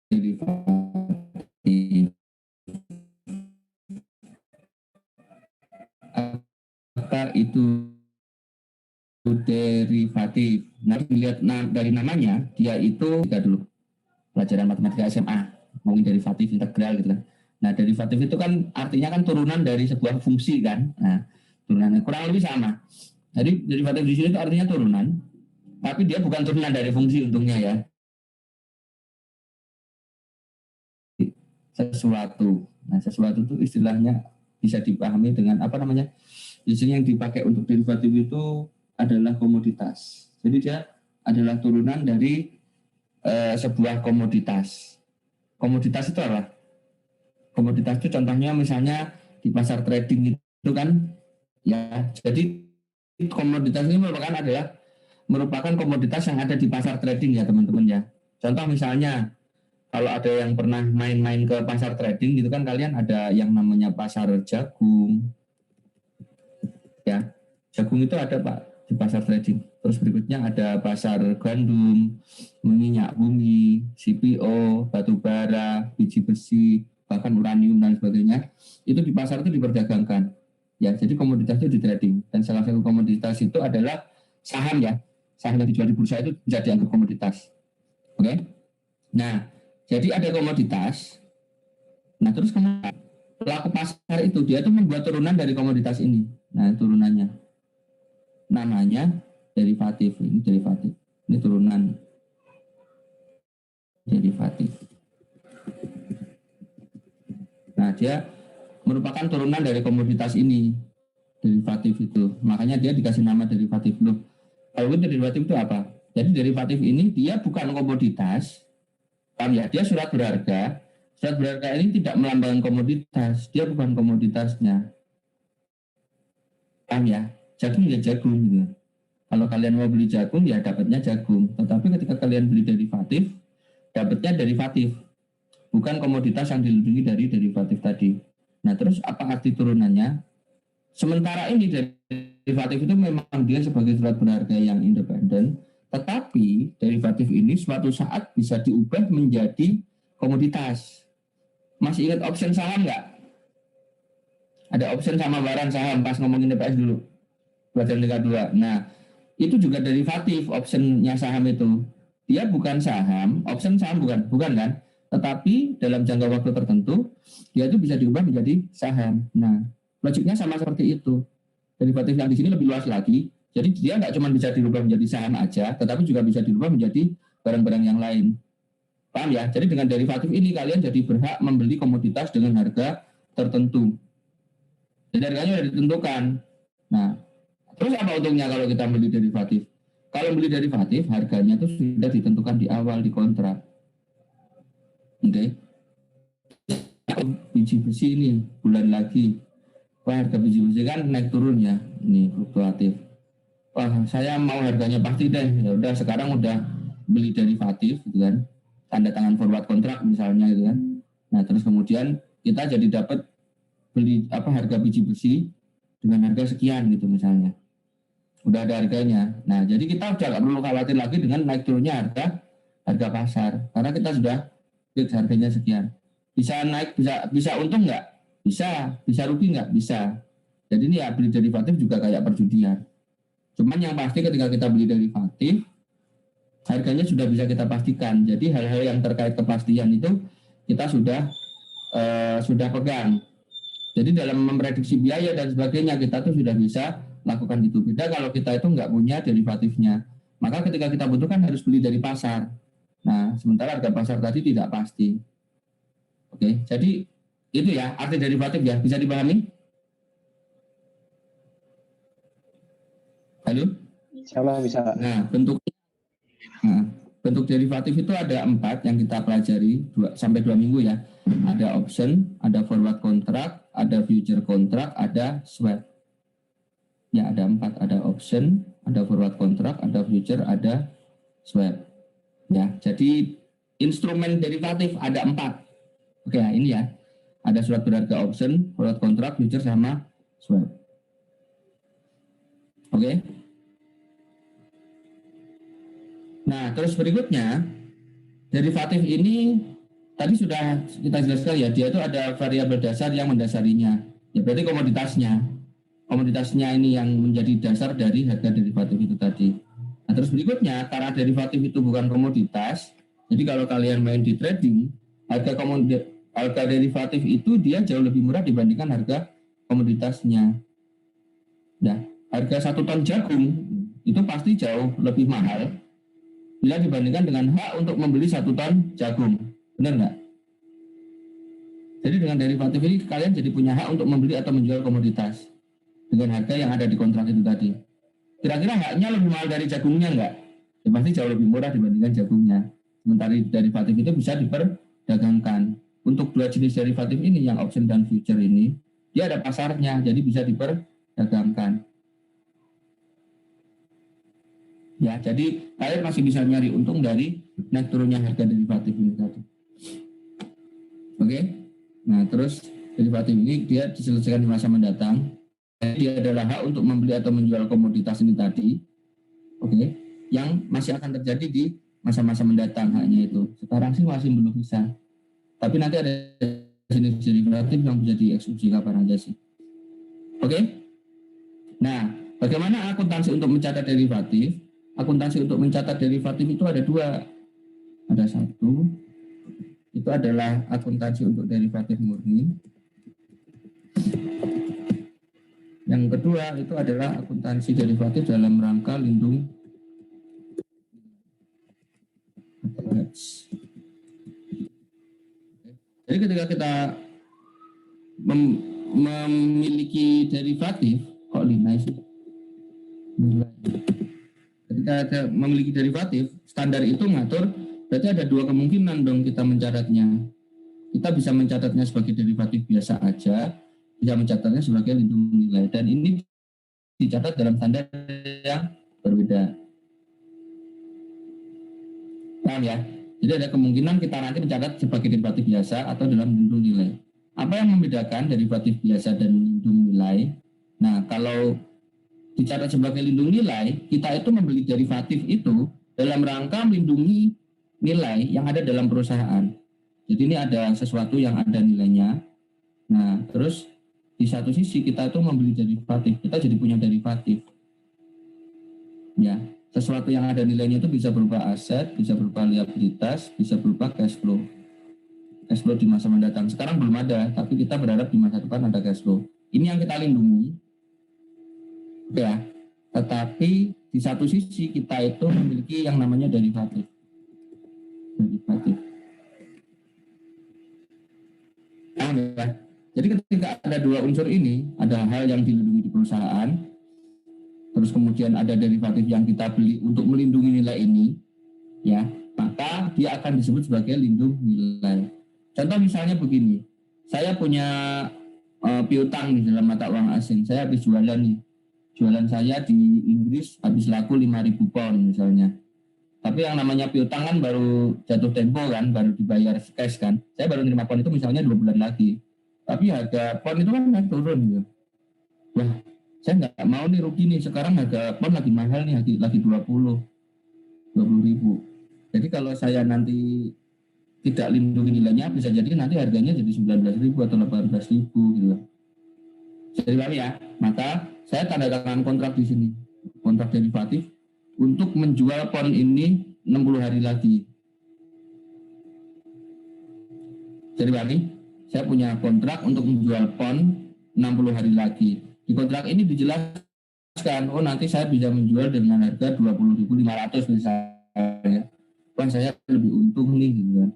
derivatif. Apa itu derivatif? Nah, dilihat dari namanya, dia itu kita dulu pelajaran matematika SMA ngomongin derivatif integral gitu kan. Nah, derivatif itu kan artinya kan turunan dari sebuah fungsi kan. Nah, turunannya kurang lebih sama. Jadi derivatif di sini itu artinya turunan, tapi dia bukan turunan dari fungsi untungnya ya. Sesuatu. Nah, sesuatu itu istilahnya bisa dipahami dengan apa namanya? Biasanya yang dipakai untuk derivatif itu adalah komoditas. Jadi dia adalah turunan dari sebuah komoditas. Komoditas itu apa? Komoditas itu contohnya misalnya di pasar trading itu kan ya. Jadi komoditas ini merupakan komoditas yang ada di pasar trading ya teman-teman ya. Contoh misalnya kalau ada yang pernah main-main ke pasar trading gitu kan kalian ada yang namanya pasar jagung ya. Jagung itu ada Pak di pasar trading. Terus berikutnya ada pasar gandum, minyak bumi, CPO, batu bara, biji besi, bahkan uranium dan sebagainya. Itu di pasar itu diperdagangkan. Ya, jadi komoditas itu di trading. Dan salah satu komoditas itu adalah saham ya. Saham yang dijual di bursa itu bisa dianggap komoditas. Oke? Nah, jadi ada komoditas. Nah, terus kenapa pelaku pasar itu dia tuh membuat turunan dari komoditas ini. Nah, turunannya namanya derivatif. Ini turunan derivatif. Nah, dia merupakan turunan dari komoditas ini, derivatif itu. Makanya dia dikasih nama derivatif. Loh, kalau itu derivatif itu apa? Jadi derivatif ini dia bukan komoditas, paham ya? Dia surat berharga. Surat berharga ini tidak melambangkan komoditas, dia bukan komoditasnya. Paham ya? Jagung ya jagung gitu. Kalau kalian mau beli jagung ya dapatnya jagung. Tetapi ketika kalian beli derivatif, dapatnya derivatif, bukan komoditas yang dilindungi dari derivatif tadi. Nah, terus apa arti turunannya? Sementara ini derivatif itu memang dia sebagai surat berharga yang independen, tetapi derivatif ini suatu saat bisa diubah menjadi komoditas. Masih ingat option saham nggak? Ada option sama waran saham pas ngomongin DPS dulu, pelajaran tingkat 2. Nah, itu juga derivatif optionnya saham itu. Dia bukan saham, option saham bukan kan? Tetapi dalam jangka waktu tertentu, dia itu bisa diubah menjadi saham. Nah, logiknya sama seperti itu. Derivatif yang di sini lebih luas lagi. Jadi dia nggak cuma bisa dirubah menjadi saham aja, tetapi juga bisa dirubah menjadi barang-barang yang lain. Paham ya? Jadi dengan derivatif ini kalian jadi berhak membeli komoditas dengan harga tertentu. Jadi harganya sudah ditentukan. Nah, terus apa untungnya kalau kita beli derivatif? Kalau beli derivatif, harganya itu sudah ditentukan di awal di kontrak. Oke. Biji besi ini bulan lagi. Wah, harga biji besi kan naik turun ya. Ini fluktuatif. Wah, saya mau harganya pasti deh. Ya udah sekarang udah beli derivatif gitu kan. Tanda tangan forward kontrak misalnya gitu kan. Nah, terus kemudian kita jadi dapat beli harga biji besi dengan harga sekian gitu misalnya. Udah ada harganya. Nah, jadi kita udah nggak perlu khawatir lagi dengan naik turunnya harga pasar karena kita sudah fix harganya sekian. Bisa naik, bisa untung nggak? Bisa rugi nggak? Bisa. Jadi ini ya beli derivatif juga kayak perjudian. Cuman yang pasti ketika kita beli derivatif, harganya sudah bisa kita pastikan. Jadi hal-hal yang terkait kepastian itu kita sudah pegang. Jadi dalam memprediksi biaya dan sebagainya kita tuh sudah bisa lakukan itu. Beda kalau kita itu nggak punya derivatifnya. Maka ketika kita butuhkan harus beli dari pasar. Nah, sementara harga pasar tadi tidak pasti. Oke, jadi itu ya arti derivatif ya. Bisa dipahami? Halo? Bisa. Nah, bentuk derivatif itu ada 4 yang kita pelajari 2 minggu ya. Ada option, ada forward contract, ada future contract, ada swap. Ya ada 4, ada option, ada forward contract, ada future, ada swap. Ya, jadi instrumen derivatif ada 4. Oke, nah ini ya. Ada surat berharga option, forward contract, future sama swap. Oke. Nah, terus berikutnya derivatif ini tadi sudah kita jelaskan ya, dia itu ada variabel dasar yang mendasarinya. Ya berarti komoditasnya. Komoditasnya ini yang menjadi dasar dari harga derivatif itu tadi. Nah, terus berikutnya, karena derivatif itu bukan komoditas, jadi kalau kalian main di trading, harga derivatif itu dia jauh lebih murah dibandingkan harga komoditasnya. Nah, harga 1 ton jagung itu pasti jauh lebih mahal bila dibandingkan dengan hak untuk membeli 1 ton jagung. Benar nggak? Jadi dengan derivatif ini kalian jadi punya hak untuk membeli atau menjual komoditas dengan harga yang ada di kontrak itu tadi. Kira-kira haknya lebih mahal dari jagungnya nggak? Ya pasti jauh lebih murah dibandingkan jagungnya. Sementara derivatif itu bisa diperdagangkan. Untuk dua jenis derivatif ini, yang option dan future ini, dia ada pasarnya, jadi bisa diperdagangkan. Ya, jadi kalian masih bisa nyari untung dari naik turunnya harga derivatif ini tadi. Oke? Nah, terus derivatif ini dia diselesaikan di masa mendatang. Dia adalah hak untuk membeli atau menjual komoditas ini tadi, oke, yang masih akan terjadi di masa-masa mendatang haknya itu. Sekarang sih masih belum bisa, tapi nanti ada jenis derivatif yang bisa dieksekusi kapan aja sih. Oke? Nah, bagaimana akuntansi untuk mencatat derivatif? Akuntansi untuk mencatat derivatif itu ada dua. Ada satu, itu adalah akuntansi untuk derivatif murni. Yang kedua itu adalah akuntansi derivatif dalam rangka lindung. Jadi ketika kita memiliki derivatif, kok linai sih? Ketika kita memiliki derivatif, standar itu ngatur, berarti ada dua kemungkinan dong kita mencatatnya. Kita bisa mencatatnya sebagai derivatif biasa aja, bisa mencatatnya sebagai lindung nilai, dan ini dicatat dalam standar yang berbeda. Paham ya? Jadi ada kemungkinan kita nanti mencatat sebagai derivatif biasa atau dalam lindung nilai. Apa yang membedakan derivatif biasa dan lindung nilai? Nah, kalau dicatat sebagai lindung nilai, kita itu membeli derivatif itu dalam rangka melindungi nilai yang ada dalam perusahaan. Jadi ini ada sesuatu yang ada nilainya. Nah, terus di satu sisi kita itu membeli derivatif, kita jadi punya derivatif. Ya, sesuatu yang ada nilainya itu bisa berupa aset, bisa berupa liabilitas, bisa berupa cash flow. Cash flow di masa mendatang. Sekarang belum ada, tapi kita berharap di masa depan ada cash flow. Ini yang kita lindungi. Ya, tetapi di satu sisi kita itu memiliki yang namanya derivatif. Derivatif. Nah, jadi ketika ada dua unsur ini, ada hal yang dilindungi di perusahaan, terus kemudian ada derivatif yang kita beli untuk melindungi nilai ini, ya, maka dia akan disebut sebagai lindung nilai. Contoh misalnya begini, saya punya piutang di dalam mata uang asing, saya habis jualan nih, jualan saya di Inggris habis laku 5.000 pound misalnya. Tapi yang namanya piutang kan baru jatuh tempo kan, baru dibayar cash kan. Saya baru nerima pound itu misalnya 2 bulan lagi. Tapi harga pound itu kan naik turun gitu. Wah, saya nggak mau nih rugi nih, sekarang harga pound lagi mahal nih, lagi 20 ribu. Jadi kalau saya nanti tidak lindungi nilainya, bisa jadi nanti harganya jadi 19.000 atau 18.000 gitu. Jadi paham ya? Maka saya tanda tangan kontrak di sini, kontrak derivatif untuk menjual pound ini 60 hari lagi. Jadi paham? Saya punya kontrak untuk menjual pound 60 hari lagi. Di kontrak ini dijelaskan, oh nanti saya bisa menjual dengan harga 20.500 misalnya. Wah saya lebih untung nih gitu kan.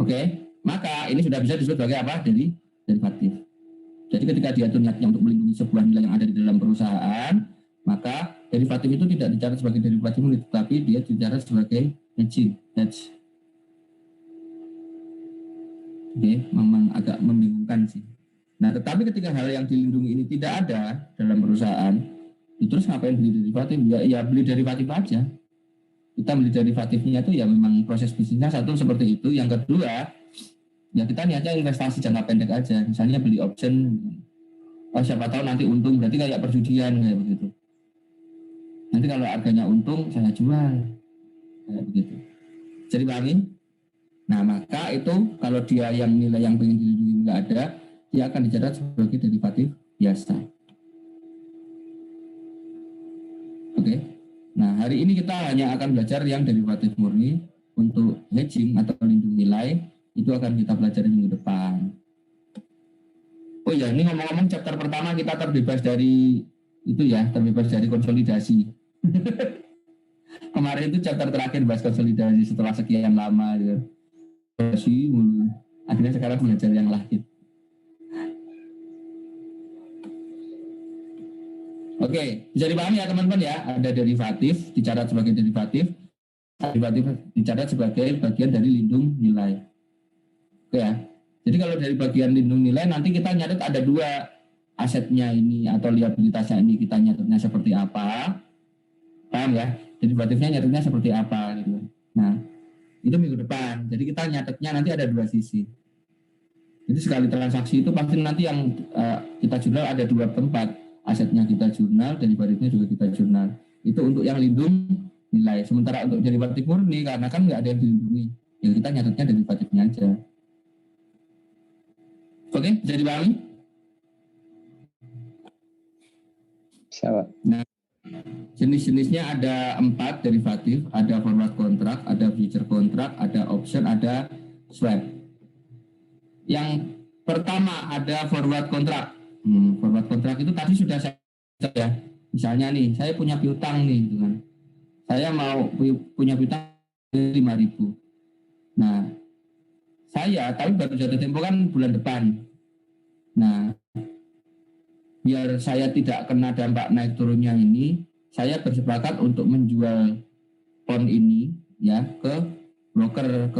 Oke, maka ini sudah bisa disebut sebagai apa? Jadi derivatif. Jadi ketika diatur niatnya untuk melindungi sebuah nilai yang ada di dalam perusahaan, maka derivatif itu tidak dicatat sebagai derivatif murni, tetapi dia dicatat sebagai hedging. Oke, memang agak membingungkan sih. Nah, tetapi ketika hal yang dilindungi ini tidak ada dalam perusahaan, terus ngapain beli derivatif? Ya beli derivatif aja. Kita beli derivatifnya itu ya memang proses bisnisnya satu seperti itu. Yang kedua, ya kita niatnya investasi jangka pendek aja. Misalnya beli option, oh siapa tahu nanti untung, berarti kayak perjudian kayak begitu. Nanti kalau harganya untung, saya jual kayak begitu. Jadi pahami? Nah, maka itu kalau dia yang nilai yang pengen dilindungi nggak ada, dia akan dicatat sebagai derivatif biasa. Oke. Nah, hari ini kita hanya akan belajar yang derivatif murni. Untuk hedging atau lindung nilai itu akan kita pelajari minggu depan. Oh ya, ini ngomong-ngomong chapter pertama kita terbebas dari itu ya, terbebas dari konsolidasi. Kemarin itu chapter terakhir bahas konsolidasi setelah sekian lama gitu. Akhirnya sekarang belajar yang lain. Oke, bisa dipahami ya teman-teman ya, ada derivatif dicatat sebagai derivatif dicatat sebagai bagian dari lindung nilai. Oke ya. Jadi kalau dari bagian lindung nilai nanti kita nyatet ada dua asetnya ini atau liabilitasnya ini kita nyatetnya seperti apa. Paham ya? Derivatifnya nyatetnya seperti apa gitu. Nah, itu minggu depan. Jadi kita nyatetnya nanti ada dua sisi. Jadi sekali transaksi itu pasti nanti yang kita jurnal ada dua tempat. Asetnya kita jurnal, derivatifnya juga kita jurnal. Itu untuk yang lindung nilai. Sementara untuk derivatif murni karena kan nggak ada yang dilindungi, ya kita nyatetnya derivatifnya aja. Oke, bisa dipahami? Bisa, Pak. Nah, jenis-jenisnya ada 4 derivatif, ada forward contract, ada future contract, ada option, ada swap. Yang pertama ada forward contract. Forward contract itu tadi sudah saya ya. Misalnya nih, saya punya piutang nih, gitu kan. Saya mau punya piutang 5.000. Nah, saya tapi baru jatuh tempo kan bulan depan. Nah, biar saya tidak kena dampak naik turunnya ini, saya bersepakat untuk menjual pon ini ya ke broker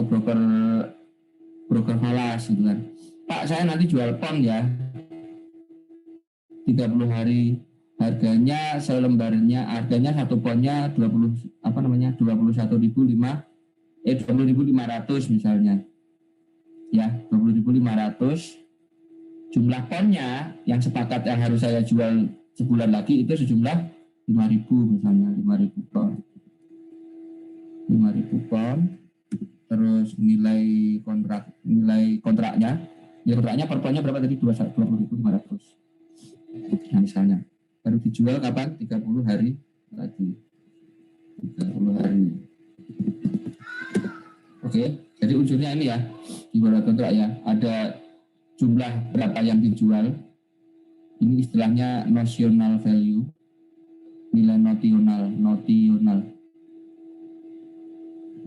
falas gitu kan. Pak, saya nanti jual pon ya 30 hari, harganya selembarnya, harganya satu ponnya 20.500 misalnya. Ya, 20.500. Jumlah ponnya yang sepakat yang harus saya jual sebulan lagi itu sejumlah 5.000 misalnya, 5.000 pon. 5.000 pon. Terus nilai kontraknya per ponnya berapa tadi? 20.500. Nah, misalnya baru dijual kapan? 30 hari lagi. 30 hari. Oke, jadi unsurnya ini ya di bawah kontrak ya, ada jumlah berapa yang dijual. Ini istilahnya notional value, nilai notional.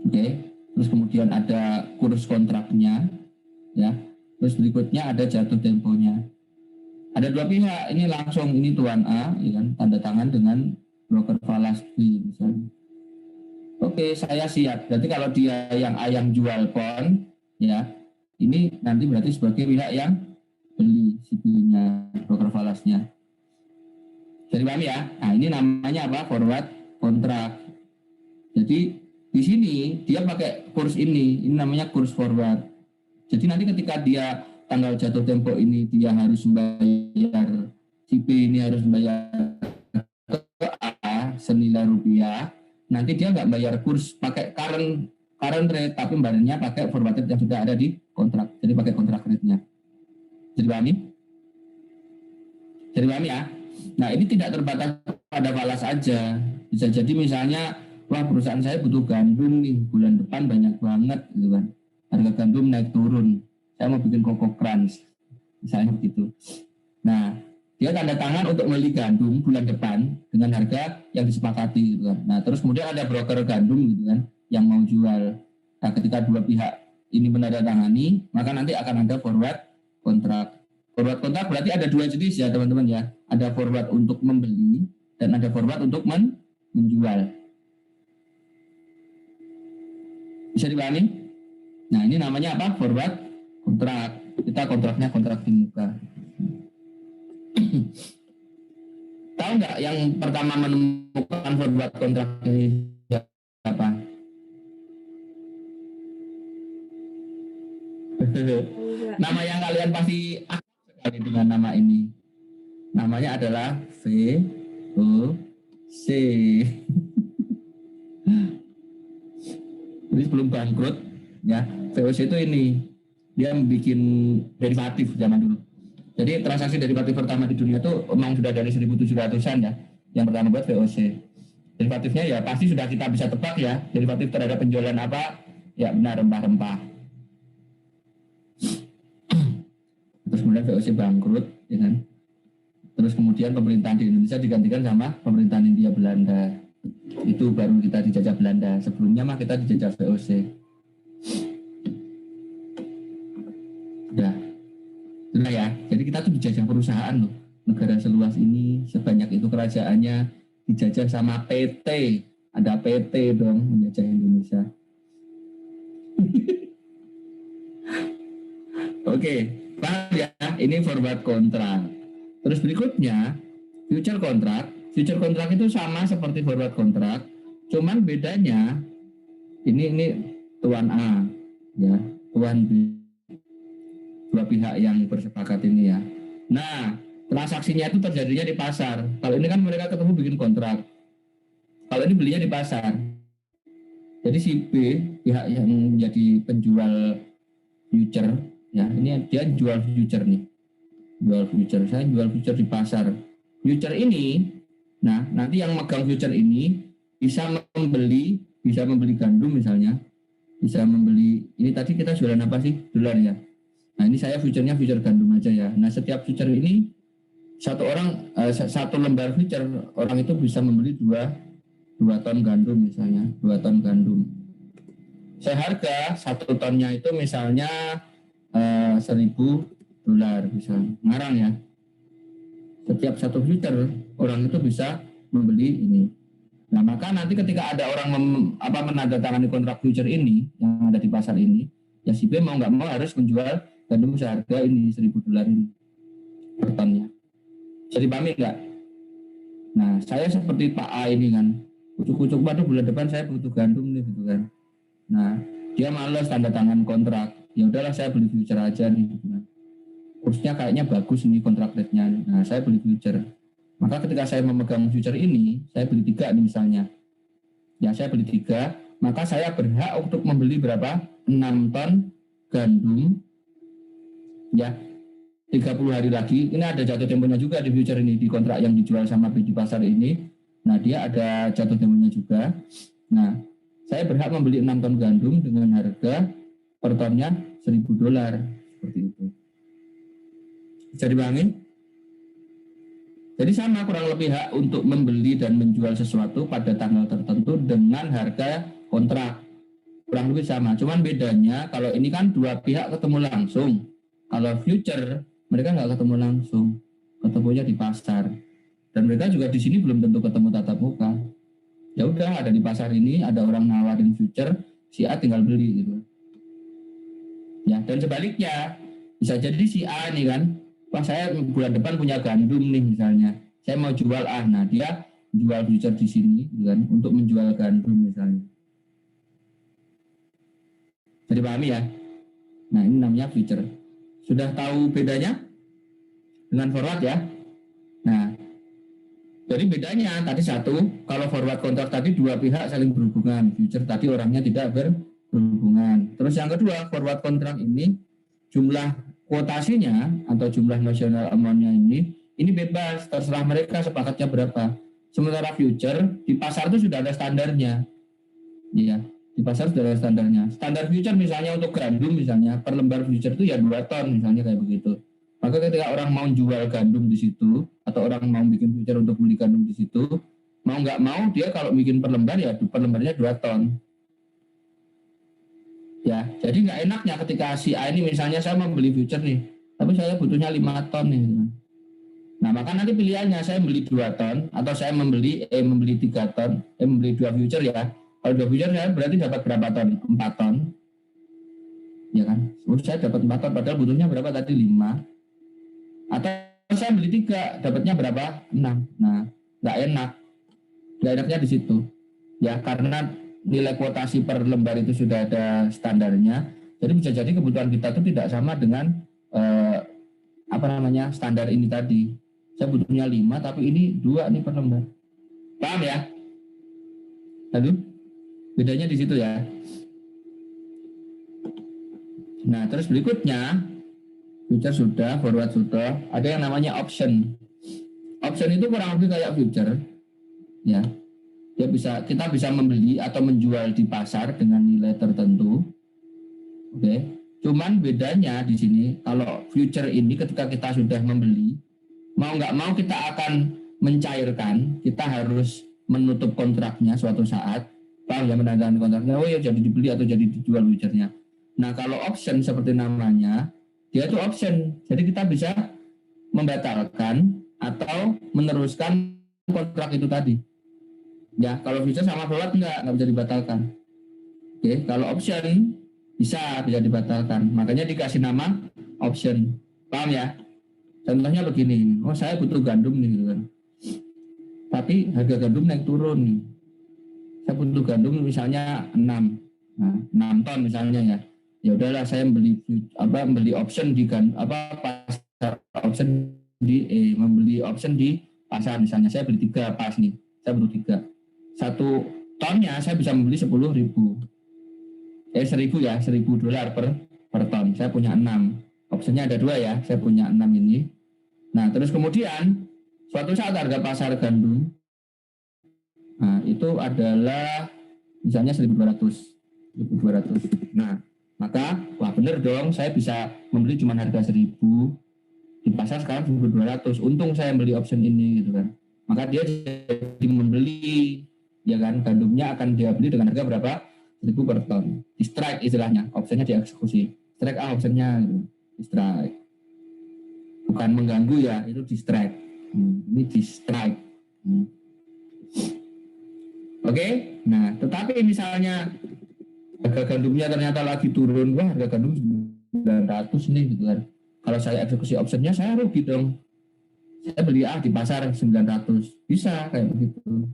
Oke, terus kemudian ada kurs kontraknya ya. Terus berikutnya ada jatuh temponya. Ada dua pihak, ini langsung ini tuan A ya kan, tanda tangan dengan broker falas B misalnya. Oke, saya siap. Berarti kalau dia yang A yang jual pon ya, ini nanti berarti sebagai pihak yang beli si B-nya, broker falasnya. Jadi paham ya? Nah, ini namanya apa? Forward kontrak. Jadi di sini dia pakai kurs ini namanya kurs forward. Jadi nanti ketika dia tanggal jatuh tempo ini dia harus membayar, si B ini harus membayar ke A senilai rupiah. Nanti dia nggak bayar kurs pakai current rate, tapi bayarnya pakai forward rate yang sudah ada di kontrak. Jadi pakai kontrak rate-nya. Jadi pahami? Jadi pahami ya? Nah, ini tidak terbatas pada falas aja. Bisa jadi misalnya, wah perusahaan saya butuh gandum nih, bulan depan banyak banget gitu kan. Harga gandum naik turun. Saya mau bikin Coco Crunch. Misalnya begitu. Nah, dia tanda tangan untuk membeli gandum bulan depan dengan harga yang disepakati gitu kan. Nah, terus kemudian ada broker gandum gitu kan yang mau jual. Nah, ketika dua pihak ini menandatangani, maka nanti akan ada forward kontrak. Forward kontrak berarti ada dua jenis ya teman-teman ya. Ada forward untuk membeli dan ada forward untuk menjual. Bisa dipahami? Nah, ini namanya apa? Forward kontrak. Kita kontraknya kontrak di muka. Tahu nggak yang pertama menemukan forward kontrak ini siapa? Nama yang kalian pasti sekali dengan nama ini. Namanya adalah VOC. Jadi sebelum bangkrut, ya. VOC itu ini dia bikin derivatif zaman dulu. Jadi transaksi derivatif pertama di dunia itu memang sudah dari 1700-an ya. Yang pertama buat VOC. Derivatifnya ya pasti sudah kita bisa tebak ya. Derivatif terhadap penjualan apa? Ya benar, rempah-rempah. Terus kemudian VOC bangkrut, ya kan? Terus kemudian pemerintahan di Indonesia digantikan sama pemerintahan Hindia Belanda. Itu baru kita dijajah Belanda. Sebelumnya mah kita dijajah VOC. Udah. Sudah ya. Jadi kita tuh dijajah perusahaan loh. Negara seluas ini, sebanyak itu kerajaannya dijajah sama PT. Ada PT dong menjajah Indonesia. Oke, paham ya? Ini forward kontrak. Terus berikutnya future kontrak. Future kontrak itu sama seperti forward kontrak, cuman bedanya ini tuan A, ya, tuan B, dua pihak yang bersepakat ini ya. Nah, transaksinya itu terjadinya di pasar. Kalau ini kan mereka ketemu bikin kontrak. Kalau ini belinya di pasar. Jadi si B, pihak yang menjadi penjual future, ya, ini dia jual future nih. Jual future, saya jual future di pasar. Future ini, nah nanti yang megang future ini bisa membeli gandum misalnya, bisa membeli, ini tadi kita jualan apa sih? Dolar ya. Nah ini saya future-nya future gandum aja ya. Nah setiap future ini satu lembar future orang itu bisa membeli 2 ton gandum misalnya, 2 ton gandum. Seharga 1 tonnya itu misalnya $1.000 misalnya, ngarang ya. Setiap satu future orang itu bisa membeli ini. Nah maka nanti ketika ada orang menandatangani kontrak future ini yang ada di pasar ini, ya si B mau nggak mau harus menjual gandum seharga ini $1.000 ini per tonnya. Bisa dipahami nggak? Nah saya seperti Pak A ini kan, kucuk-kucuk waduh bulan depan saya butuh gandum nih gitu kan. Nah dia malas tanda tangan kontrak, ya udahlah saya beli future aja nih gitu kan. Kursnya kayaknya bagus ini kontrak rate-nya. Nah, saya beli future. Maka ketika saya memegang future ini, saya beli 3 nih misalnya. Ya, saya beli 3, maka saya berhak untuk membeli berapa? 6 ton gandum. Ya, 30 hari lagi. Ini ada jatuh temponya juga di future ini, di kontrak yang dijual sama di pasar ini. Nah, dia ada jatuh temponya juga. Nah, saya berhak membeli 6 ton gandum dengan harga per tonnya $1.000. Seperti itu. Bisa dipahami? Jadi sama kurang lebih hak untuk membeli dan menjual sesuatu pada tanggal tertentu dengan harga kontrak. Kurang lebih sama. Cuman bedanya kalau ini kan dua pihak ketemu langsung. Kalau future mereka nggak ketemu langsung. Ketemunya di pasar. Dan mereka juga di sini belum tentu ketemu tatap muka. Ya udah ada di pasar ini ada orang nawarin future, si A tinggal beli gitu. Ya dan sebaliknya bisa jadi si A nih kan, wah saya bulan depan punya gandum nih misalnya, saya mau jual A, nah dia jual future di sini kan untuk menjual gandum misalnya. Jadi pahami ya? Nah ini namanya future. Sudah tahu bedanya dengan forward ya? Nah jadi bedanya tadi satu, kalau forward kontrak tadi dua pihak saling berhubungan, future tadi orangnya tidak berhubungan. Terus yang kedua forward kontrak ini jumlah kuotasinya atau jumlah nasional amount-nya ini bebas, terserah mereka sepakatnya berapa. Sementara future di pasar itu sudah ada standarnya. Iya, di pasar sudah ada standarnya. Standar future misalnya untuk gandum misalnya per lembar future itu ya 2 ton misalnya kayak begitu. Maka ketika orang mau jual gandum di situ atau orang mau bikin future untuk beli gandum di situ, mau nggak mau dia kalau bikin per lembar ya per lembarnya 2 ton. Ya, jadi nggak enaknya ketika si A ini misalnya saya membeli future nih, tapi saya butuhnya 5 ton nih. Nah, maka nanti pilihannya saya beli 2 ton atau saya membeli 3 ton, membeli 2 future ya. Kalau 2 future saya berarti dapat berapa ton? 4 ton. Ya kan? Saya dapat 4 ton padahal butuhnya berapa tadi? 5. Atau saya beli 3, dapatnya berapa? 6. Nah, nggak enak. Nggak enaknya di situ. Ya, karena nilai kuotasi per lembar itu sudah ada standarnya, jadi bisa jadi kebutuhan kita itu tidak sama dengan standar ini tadi. Saya butuhnya 5 tapi ini 2 nih per lembar. Paham ya? Lalu bedanya di situ ya. Nah, terus berikutnya future sudah, forward sudah, ada yang namanya option. Option itu kurang lebih kayak future, ya. Kita bisa membeli atau menjual di pasar dengan nilai tertentu. Oke. Cuman bedanya di sini kalau future ini ketika kita sudah membeli, mau nggak mau kita akan mencairkan, kita harus menutup kontraknya suatu saat. Paham ya, menandatangani kontraknya, oh ya jadi dibeli atau jadi dijual future-nya. Nah, kalau option seperti namanya, dia itu option. Jadi kita bisa membatalkan atau meneruskan kontrak itu tadi. Ya, kalau future sama forward nggak bisa dibatalkan. Oke, kalau option bisa dibatalkan. Makanya dikasih nama option. Paham ya? Contohnya begini, oh saya butuh gandum nih gitu kan. Tapi harga gandum naik turun nih. Saya butuh gandum misalnya 6. Nah, 6 ton misalnya ya. Ya udahlah saya beli option di pasar option membeli option di pasar misalnya. Saya beli 3 pas nih. Saya butuh 3. 1 tonnya saya bisa membeli 10.000. 1.000 ya, $1.000 per ton. Saya punya 6. Opsinya ada 2 ya, saya punya 6 ini. Nah, terus kemudian suatu saat harga pasar gandum, nah itu adalah misalnya 1.200. Nah, maka wah bener dong, saya bisa membeli cuma harga 1.000, di pasar sekarang 1.200. Untung saya beli option ini gitu kan. Maka dia jadi membeli, ya kan, gandumnya akan dia beli dengan harga berapa? 1.000 per ton. Di strike istilahnya, optionnya dieksekusi. Strike optionnya gitu. Di strike. Bukan mengganggu ya, itu di strike. Ini di strike. Oke, nah tetapi misalnya harga gandumnya ternyata lagi turun, wah harga gandum 900 nih gitu kan. Kalau saya eksekusi optionnya saya rugi dong. Saya beli di pasar 900, bisa kayak begitu.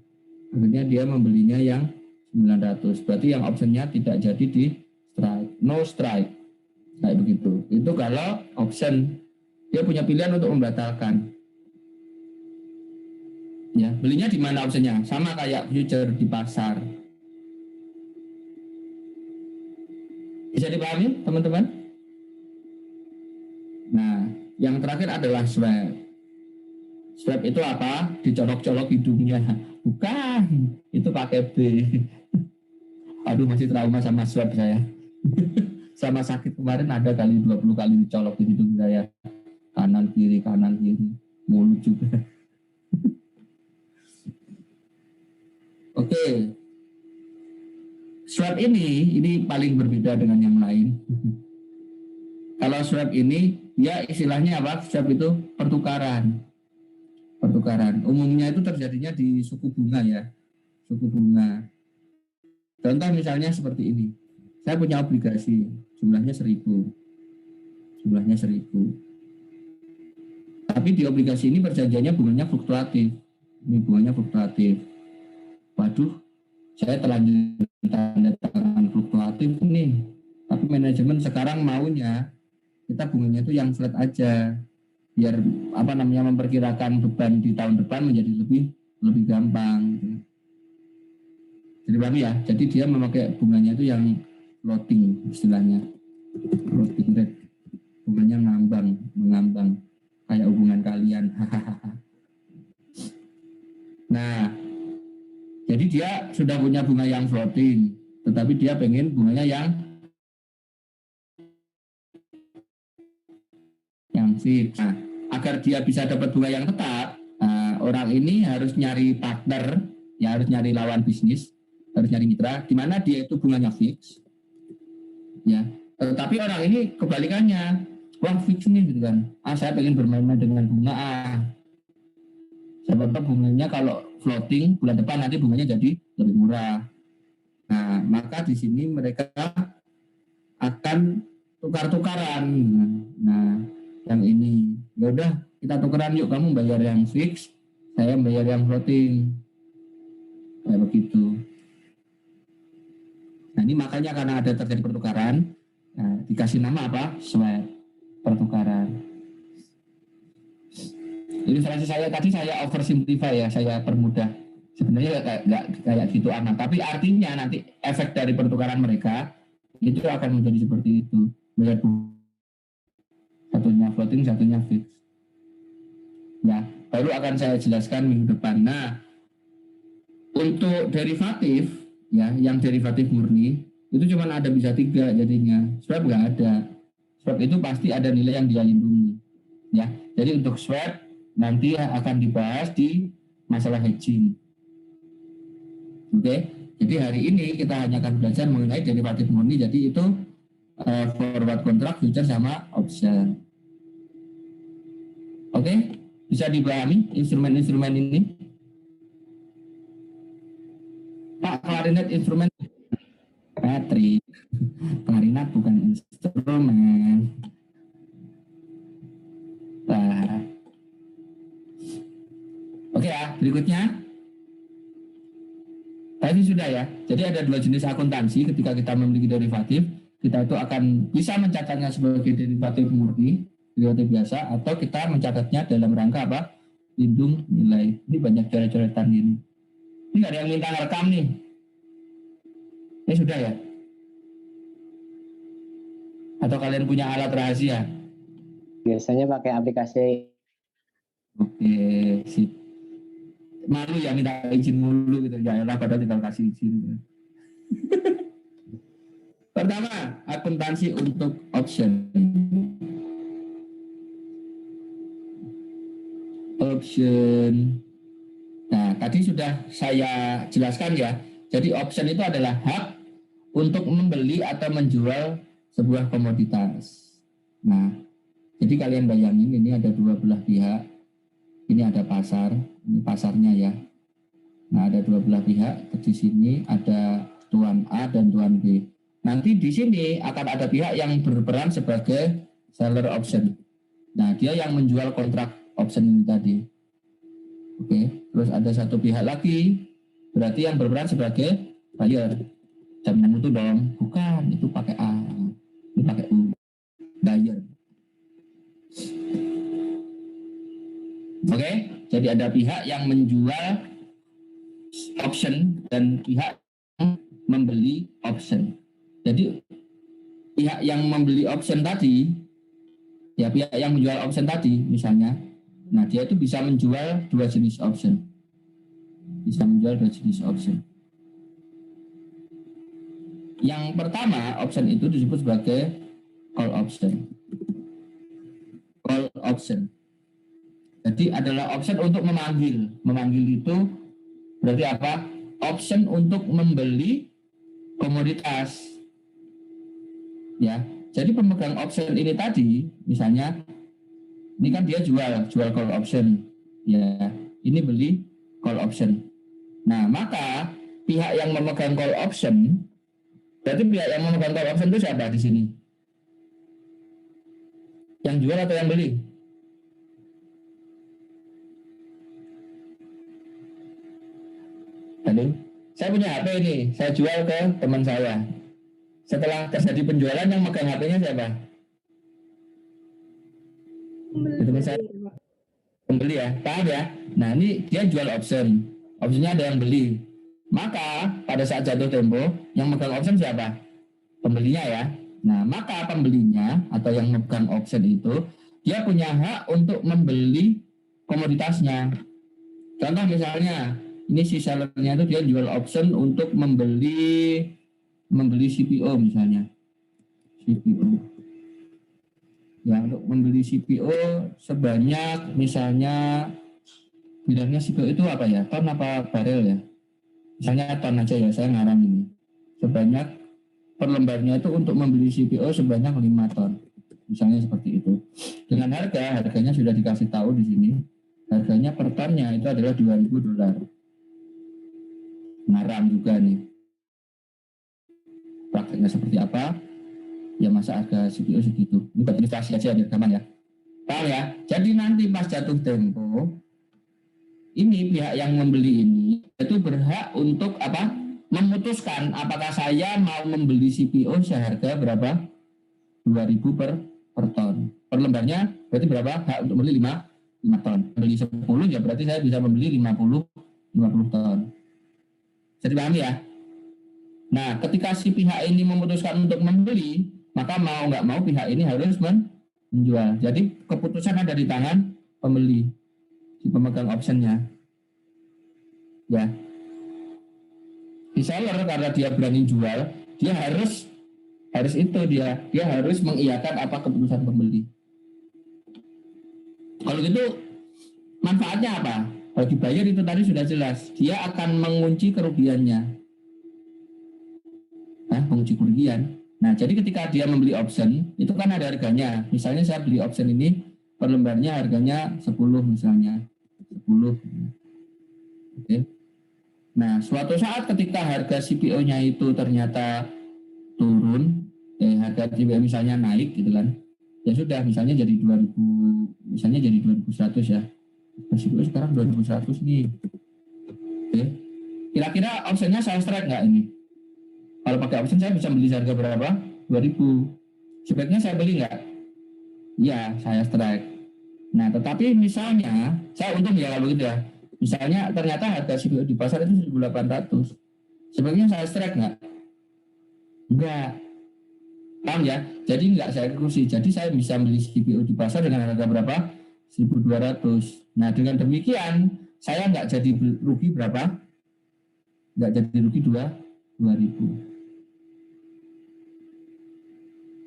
Akhirnya dia membelinya yang 900. Berarti yang optionnya tidak jadi di strike, no strike, kayak begitu. Itu kalau option dia punya pilihan untuk membatalkan. Ya, belinya di mana optionnya? Sama kayak future di pasar. Bisa dipahami, teman-teman? Nah, yang terakhir adalah swap. Swab itu apa? Dicolok-colok hidungnya. Bukan, itu pakai B. Aduh, masih trauma sama swab saya. Sama sakit kemarin ada kali 20 kali dicolok di hidung saya. Kanan kiri, mulut juga. Oke. Swab ini paling berbeda dengan yang lain. Kalau swab ini, ya istilahnya apa? Swab itu pertukaran. Umumnya itu terjadinya di suku bunga ya, suku bunga. Contoh misalnya seperti ini, saya punya obligasi jumlahnya 1.000, tapi di obligasi ini perjanjiannya bunganya fluktuatif. Ini bunganya fluktuatif. Waduh, saya terlanjur tanda tangan fluktuatif nih, tapi manajemen sekarang maunya kita bunganya itu yang flat aja, biar memperkirakan beban di tahun depan menjadi lebih gampang. Jadi paham ya, jadi dia memakai bunganya itu yang floating istilahnya, floating rate, bunganya mengambang kayak hubungan kalian. Nah, jadi dia sudah punya bunga yang floating, tetapi dia pengen bunganya yang fix. Nah, agar dia bisa dapat bunga yang tetap, orang ini harus nyari partner, ya harus nyari lawan bisnis, harus nyari mitra, di mana dia itu bunganya fix, ya. Tetapi orang ini kebalikannya, wah fix nih gitu kan. Saya pengen bermain-main dengan bunga. Sebab bunganya kalau floating bulan depan nanti bunganya jadi lebih murah. Nah, maka di sini mereka akan tukar-tukaran. Nah, yang ini, ya udah kita tukeran yuk, kamu bayar yang fix, saya bayar yang floating, kayak begitu. Nah ini makanya karena ada terjadi pertukaran, dikasih nama apa? Swap, pertukaran. Ilustrasi saya tadi saya oversimplify ya, saya permudah. Sebenarnya nggak kayak gitu amat, tapi artinya nanti efek dari pertukaran mereka itu akan menjadi seperti itu. Melihat satunya floating, satunya fix. Ya, baru akan saya jelaskan minggu depan. Nah, untuk derivatif, ya, yang derivatif murni itu cuma ada bisa 3 jadinya. Swap nggak ada. Swap itu pasti ada nilai yang dia lindungi. Ya, jadi untuk swap nanti akan dibahas di masalah hedging. Oke, jadi hari ini kita hanya akan belajar mengenai derivatif murni. Jadi itu forward contract, future sama option. Oke, bisa dipahami instrumen-instrumen ini? Pak, klarinet instrumen Patrick. Klarinet bukan instrumen. Nah, oke ya, berikutnya. Tadi sudah ya. Jadi ada 2 jenis akuntansi ketika kita memiliki derivatif. Kita itu akan bisa mencatatnya sebagai derivatif murni, derivatif biasa, atau kita mencatatnya dalam rangka apa? Lindung nilai. Ini banyak coret-coretan ini. Ini nggak ada yang minta rekam nih. Ini sudah ya? Atau kalian punya alat rahasia? Biasanya pakai aplikasi. Oke, sip. Malu ya minta izin mulu gitu. Ya elah, padahal tinggal kasih izin gitu. Pertama, akuntansi untuk option. Option. Nah, tadi sudah saya jelaskan ya. Jadi option itu adalah hak untuk membeli atau menjual sebuah komoditas. Nah, jadi kalian bayangin ini ada 2 belah pihak. Ini ada pasar, ini pasarnya ya. Nah, ada 2 belah pihak. Di sini ada tuan A dan tuan B. Nanti di sini akan ada pihak yang berperan sebagai seller option. Nah, dia yang menjual kontrak option ini tadi. Oke, terus ada satu pihak lagi, berarti yang berperan sebagai buyer. Jangan itu dong, bukan, itu pakai A, ini pakai U, buyer. Oke, jadi ada pihak yang menjual option dan pihak yang membeli option. Jadi pihak yang membeli option tadi, ya pihak yang menjual option tadi misalnya, nah dia itu bisa menjual 2 jenis option. Bisa menjual 2 jenis option. Yang pertama, option itu disebut sebagai call option. Call option. Jadi adalah option untuk memanggil. Memanggil itu berarti apa? Option untuk membeli komoditas. Ya, jadi pemegang option ini tadi, misalnya, ini kan dia jual call option, ya, ini beli call option. Nah, maka pihak yang memegang call option, berarti pihak yang memegang call option itu siapa di sini? Yang jual atau yang beli? Halo, saya punya HP ini, saya jual ke teman saya. Setelah terjadi penjualan, yang megang HP-nya siapa? Teman saya, pembeli ya, paham ya? Nah, ini dia jual option, optionnya ada yang beli. Maka pada saat jatuh tempo, yang megang option siapa? Pembelinya ya. Nah, maka pembelinya atau yang megang option itu, dia punya hak untuk membeli komoditasnya. Contoh misalnya, ini si sellernya itu dia jual option untuk membeli CPO misalnya. CPO. Ya, untuk membeli CPO sebanyak misalnya bilangnya CPO itu apa ya? Ton apa barel ya? Misalnya ton aja ya, saya ngarang ini. Sebanyak per lembarnya itu untuk membeli CPO sebanyak 5 ton. Misalnya seperti itu. Dengan harganya sudah dikasih tahu di sini. Harganya per tonnya itu adalah $2.000. Ngarang juga nih. Prakteknya seperti apa? Ya masa harga CPO segitu. Ini buat ilustrasi aja biar gampang ya. Paham ya? Jadi nanti pas jatuh tempo, ini pihak yang membeli ini itu berhak untuk apa? Memutuskan apakah saya mau membeli CPO seharga berapa? 2.000 per ton. Per lembarnya berarti berapa? Hak untuk membeli 5 ton. Beli 10 ya berarti saya bisa membeli 50 ton. Bisa dipahami ya? Nah, ketika si pihak ini memutuskan untuk membeli, maka maka mau nggak mau pihak ini harus menjual. Jadi keputusan ada di tangan pembeli, si pemegang optionnya. Ya, si seller karena dia berani jual, dia harus itu dia harus mengiyakan apa keputusan pembeli. Kalau gitu manfaatnya apa? Bagi buyer itu tadi sudah jelas, dia akan mengunci kerugiannya. Mengunci kerugian. Nah, jadi ketika dia membeli option, itu kan ada harganya. Misalnya saya beli option ini per lembarnya harganya 10 misalnya. 10. Oke. Nah, suatu saat ketika harga CPO-nya itu ternyata turun, harga CPO misalnya naik gitu kan. Ya sudah, misalnya jadi 2000, misalnya jadi 2100 ya. CPO sekarang 2100 nih. Oke. Kira-kira optionnya saya strike nggak ini? Kalau pakai option saya bisa beli harga berapa? 2000. Sebaiknya saya beli nggak? Ya, saya strike. Nah, tetapi misalnya saya untung ya kalau gitu ya. Misalnya ternyata harga CPO di pasar itu 1800. Sebaiknya saya strike nggak? Enggak. Paham ya? Jadi nggak saya eksekusi. Jadi saya bisa beli CPO di pasar dengan harga berapa? 1200. Nah, dengan demikian saya nggak jadi rugi berapa? Nggak jadi rugi 2000.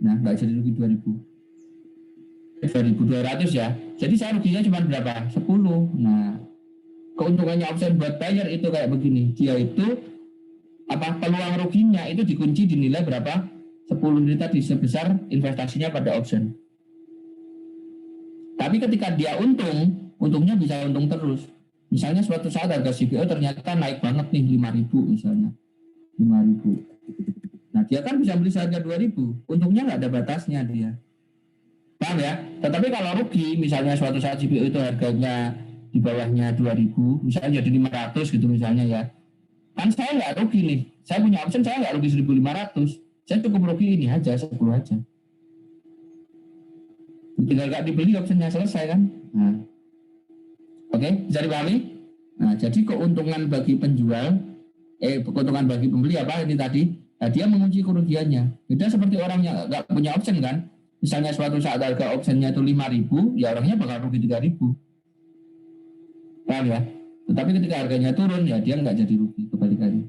Nah, nggak jadi rugi 2200 ya. Jadi saya ruginya cuma berapa? 10. Nah, keuntungannya option buat buyer itu kayak begini. Dia itu peluang ruginya itu dikunci dinilai berapa? 10 ini tadi sebesar investasinya pada option. Tapi ketika dia untungnya bisa untung terus. Misalnya suatu saat harga CPO ternyata naik banget nih 5000 misalnya. 5000. Nah, dia kan bisa beli seharga 2000. Untungnya nggak ada batasnya dia. Paham ya? Tetapi kalau rugi, misalnya suatu saat CPO itu harganya di bawahnya 2000, misalnya jadi 500 gitu misalnya ya. Kan saya nggak rugi nih. Saya punya option, saya nggak rugi 1500. Saya cukup rugi ini aja, 10 aja. Tinggal nggak dibeli optionnya selesai kan? Nah. Oke, bisa dipahami? Nah, jadi keuntungan bagi penjual, keuntungan bagi pembeli apa ini tadi? Nah, dia mengunci kerugiannya. Beda seperti orang yang nggak punya option kan? Misalnya suatu saat harga optionnya itu 5000, ya orangnya bakal rugi 3000. Paham ya? Tetapi ketika harganya turun, ya dia nggak jadi rugi, kebalikannya.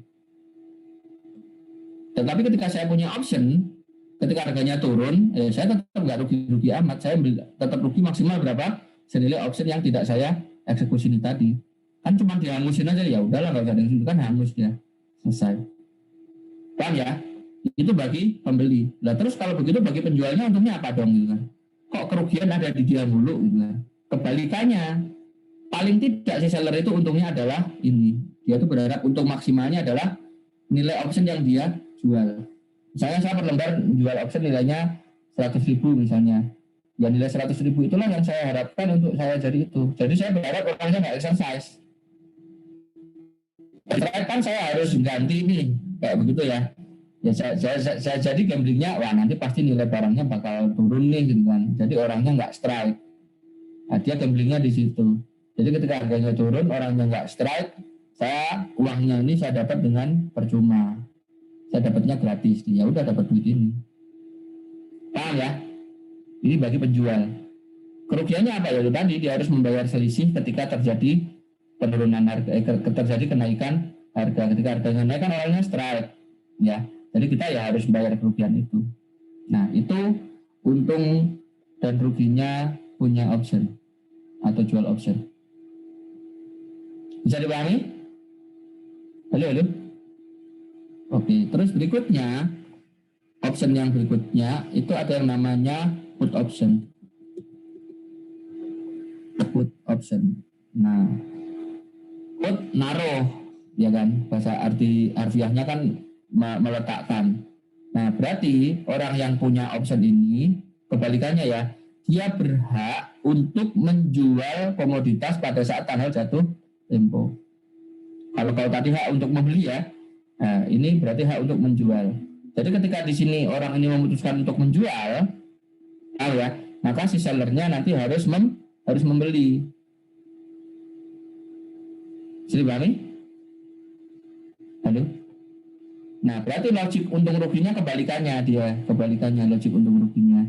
Tetapi ketika saya punya option, ketika harganya turun, saya tetap nggak rugi-rugi amat. Saya tetap rugi maksimal berapa? Senilai option yang tidak saya eksekusi ini tadi. Kan cuma dihangusin aja, ya udahlah nggak usah dihangusin, kan hangus ya. Selesai. Paham ya? Itu bagi pembeli. Nah terus kalau begitu bagi penjualnya untungnya apa dong gitu kan? Kok kerugian ada di dia mulu gitu kan? Kebalikannya, paling tidak si seller itu untungnya adalah ini. Dia tuh berharap untung maksimalnya adalah nilai option yang dia jual. Misalnya saya per lembar jual option nilainya 100.000 misalnya. Ya nilai 100.000 itulah yang saya harapkan untuk saya jadi itu. Jadi saya berharap orangnya nggak exercise. Kan saya harus ganti nih kayak begitu ya. Ya saya jadi gamblingnya, wah nanti pasti nilai barangnya bakal turun nih gitu kan. Jadi orangnya nggak strike. Nah, dia gamblingnya di situ. Jadi ketika harganya turun, orangnya nggak strike, uangnya ini saya dapat dengan percuma. Saya dapatnya gratis. Ya udah dapat duit ini. Paham ya? Ini bagi penjual. Kerugiannya apa ya? Tadi dia harus membayar selisih ketika terjadi penurunan harga, terjadi kenaikan harga. Ketika harganya naik kan orangnya strike. Ya. Jadi kita ya harus bayar kerugian itu. Nah, itu untung dan ruginya punya option atau jual option. Bisa dipahami? Halo. Oke, terus berikutnya option yang berikutnya itu ada yang namanya put option. Put option. Nah, put naruh, ya kan? Bahasa harfiahnya kan meletakkan. Nah, berarti orang yang punya option ini kebalikannya ya, dia berhak untuk menjual komoditas pada saat tanggal jatuh tempo. Kalau tadi hak untuk membeli ya, nah ini berarti hak untuk menjual. Jadi ketika di sini orang ini memutuskan untuk menjual, ya, maka si sellernya nanti harus membeli. Bisa dipahami? Halo? Nah, berarti logik untung ruginya kebalikannya dia, kebalikannya logik untung ruginya.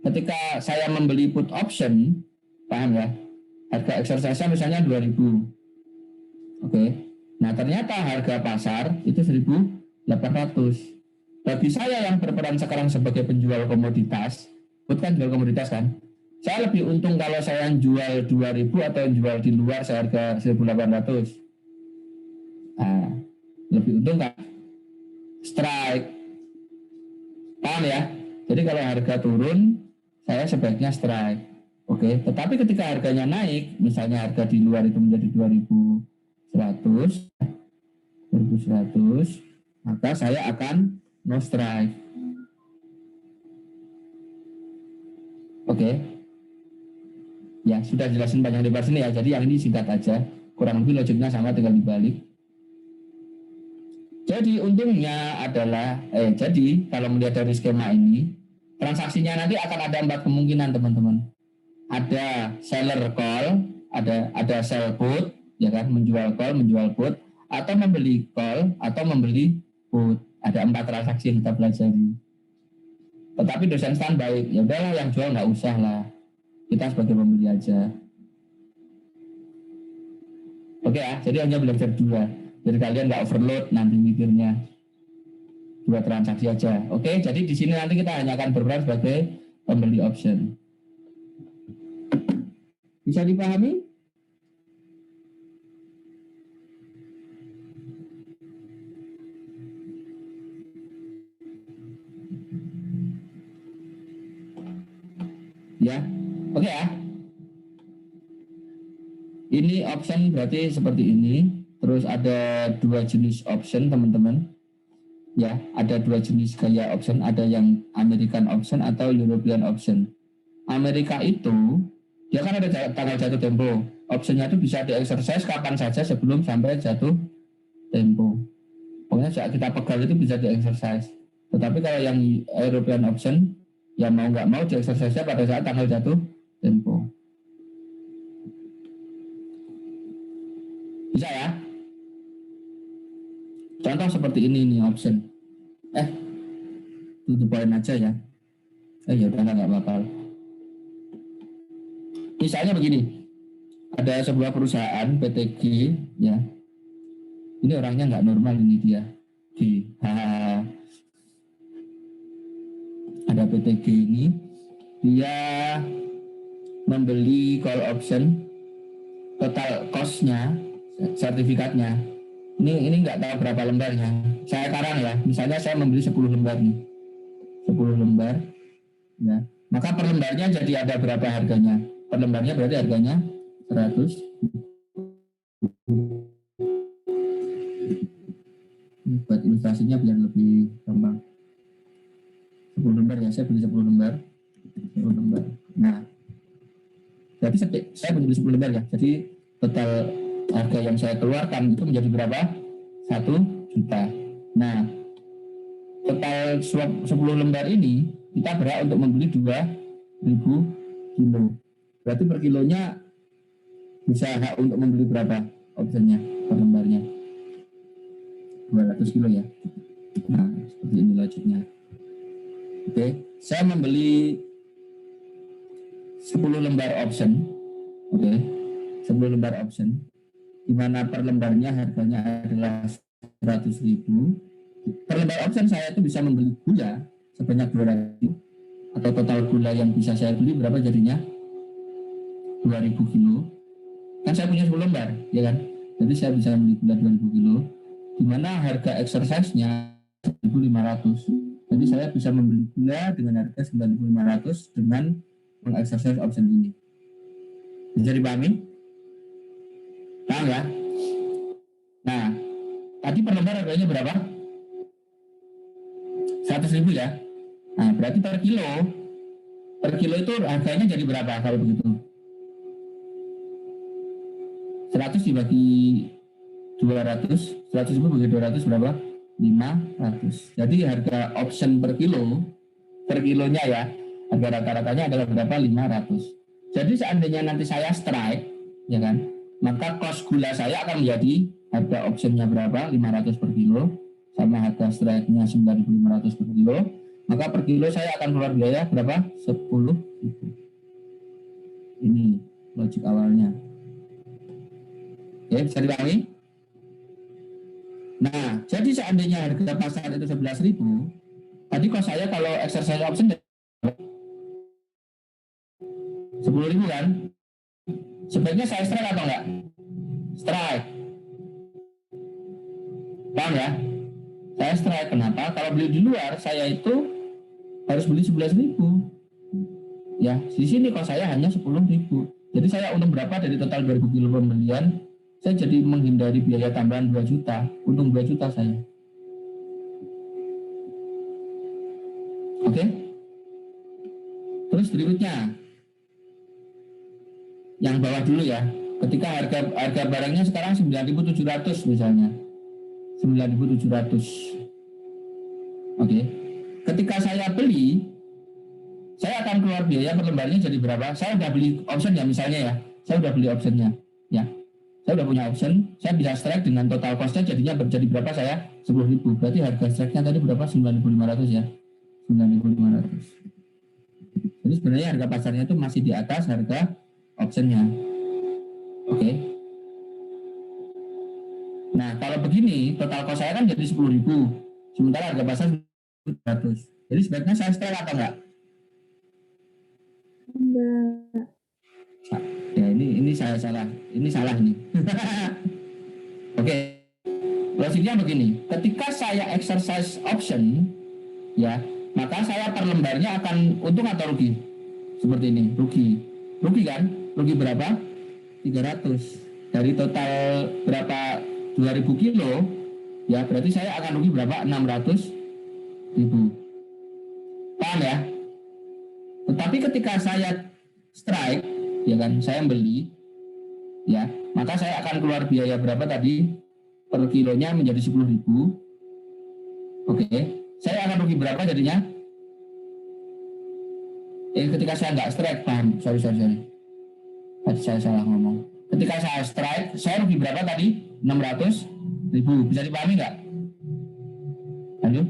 Ketika saya membeli put option, paham ya? Harga exercise-nya misalnya 2.000. Oke. Nah, ternyata harga pasar itu 1.800. Bagi saya yang berperan sekarang sebagai penjual komoditas, put kan jual komoditas kan? Saya lebih untung kalau saya yang jual 2.000 atau yang jual di luar seharga 1.800. Nah, lebih untung kan? Strike. Paham ya? Jadi kalau harga turun, saya sebaiknya strike. Oke, tetapi ketika harganya naik, misalnya harga di luar itu menjadi 2.100, maka saya akan no strike. Oke. Ya, sudah jelasin panjang lebar sini ya. Jadi yang ini singkat aja. Kurang lebih logiknya sama, tinggal dibalik. Jadi untungnya adalah, jadi kalau melihat dari skema ini, transaksinya nanti akan ada 4 kemungkinan teman-teman. Ada seller call, ada sell put, ya kan, menjual call, menjual put, atau membeli call, atau membeli put. Ada 4 transaksi yang kita pelajari. Tetapi dosen standby, ya udahlah yang jual nggak usah lah. Kita sebagai pembeli aja. Oke ya, jadi hanya belajar 2. Jadi kalian nggak overload nanti mikirnya. 2 transaksi aja. Oke, jadi di sini nanti kita hanya akan berperan sebagai pembeli option. Bisa dipahami? Ya, oke ya. Ini option berarti seperti ini. Terus ada 2 jenis option teman-teman. Ya, ada 2 jenis gaya option. Ada yang American option atau European option. Amerika itu dia kan ada tanggal jatuh tempo. Optionnya itu bisa di-exercise kapan saja sebelum sampai jatuh tempo. Pokoknya saat kita pegang itu bisa di-exercise. Tetapi kalau yang European option, ya mau nggak mau di-exercise-nya pada saat tanggal jatuh tempo. Bisa ya? Contoh seperti ini nih option. Tutup poin aja ya. Ya udah nggak apa-apa. Misalnya begini, ada sebuah perusahaan PTG ya. Ini orangnya nggak normal ini dia. Ada PTG ini, dia membeli call option, total cost-nya, sertifikatnya. Ini nggak tahu berapa lembarnya. Saya karang ya, misalnya saya membeli 10 lembar nih. 10 lembar ya. Maka per lembarnya jadi ada berapa harganya? Per lembarnya berarti harganya 100. Ini buat ilustrasinya biar lebih gampang. 10 lembar ya, saya beli 10 lembar. 10 lembar. Nah, berarti saya beli 10 lembar ya. Jadi total harga yang saya keluarkan itu menjadi berapa? 1 juta. Nah, total 10 lembar ini kita berhak untuk membeli 2.000 kilo. Berarti per kilonya bisa hak untuk membeli berapa optionnya per lembarnya? 200 kilo ya. Nah, seperti ini logiknya. Oke, saya membeli 10 lembar option. Oke, 10 lembar option. Di mana per lembarnya harganya adalah 100.000. Per lembar option saya itu bisa membeli gula sebanyak 200, atau total gula yang bisa saya beli berapa jadinya? 2.000 kilo. Kan saya punya 10 lembar, ya kan? Jadi saya bisa beli gula 2.000 kilo, di mana harga exercise-nya 1.500. Jadi saya bisa membeli gula dengan harga 9.500 dengan mengexercise option ini. Bisa dipahami? Paham ya? Nah, tadi per lembar harganya berapa? 100.000 ya. Nah, berarti per kilo itu harganya jadi berapa kalau begitu? 100 dibagi 200, 100.000 bagi 200 berapa? 500. Jadi harga option per kilonya ya, harga rata-ratanya adalah berapa? 500. Jadi seandainya nanti saya strike, ya kan, maka cost gula saya akan menjadi harga optionnya berapa? 500 per kilo. sama harga strike-nya 9.500 per kilo, maka per kilo saya akan keluar biaya berapa? 10.000. Ini logik awalnya. Oke, bisa dipahami? Nah, jadi seandainya harga pasar itu 11.000, tadi kok saya kalau exercise option 10.000 kan? Sebaiknya saya strike atau enggak? Strike. Paham ya? Saya strike. Kenapa? Kalau beli di luar, saya itu harus beli 11.000. Ya, di sini kok saya hanya 10.000. Jadi saya untung berapa dari total 2.000 kilo pembelian? Saya jadi menghindari biaya tambahan 2 juta. Untung 2 juta saya. Oke? Terus berikutnya. Yang bawah dulu ya. Ketika harga barangnya sekarang 9.700 misalnya. 9.700. Oke. Ketika saya beli, saya akan keluar biaya per lembarnya jadi berapa? Saya udah beli option ya misalnya ya. Saya udah beli optionnya. Ya. Saya udah punya option, saya bisa strike dengan total cost-nya jadinya jadi berapa saya? 10.000. Berarti harga strike-nya tadi berapa? 9.500 ya. 9.500. Jadi sebenarnya harga pasarnya itu masih di atas harga optionnya. Oke. Nah, kalau begini, total cost saya kan jadi 10.000. Sementara harga pasar 100. Jadi sebaiknya saya strike atau enggak? Enggak. Ya, ini saya salah. Ini salah nih. Oke. Logiknya begini, ketika saya exercise option, ya, maka saya per lembarnya akan untung atau rugi? Seperti ini, rugi. Rugi kan? Rugi berapa? 300. Dari total berapa? 2.000 kilo, ya berarti saya akan rugi berapa? 600.000. Paham ya? Tetapi ketika saya strike, ya kan, saya beli, ya, maka saya akan keluar biaya berapa tadi? Per kilonya menjadi 10.000. Oke, saya akan rugi berapa jadinya? Ketika saya nggak strike, paham? Sorry. Tadi saya salah ngomong. Ketika saya strike, saya rugi berapa tadi? 600.000. Bisa dipahami nggak? Halo?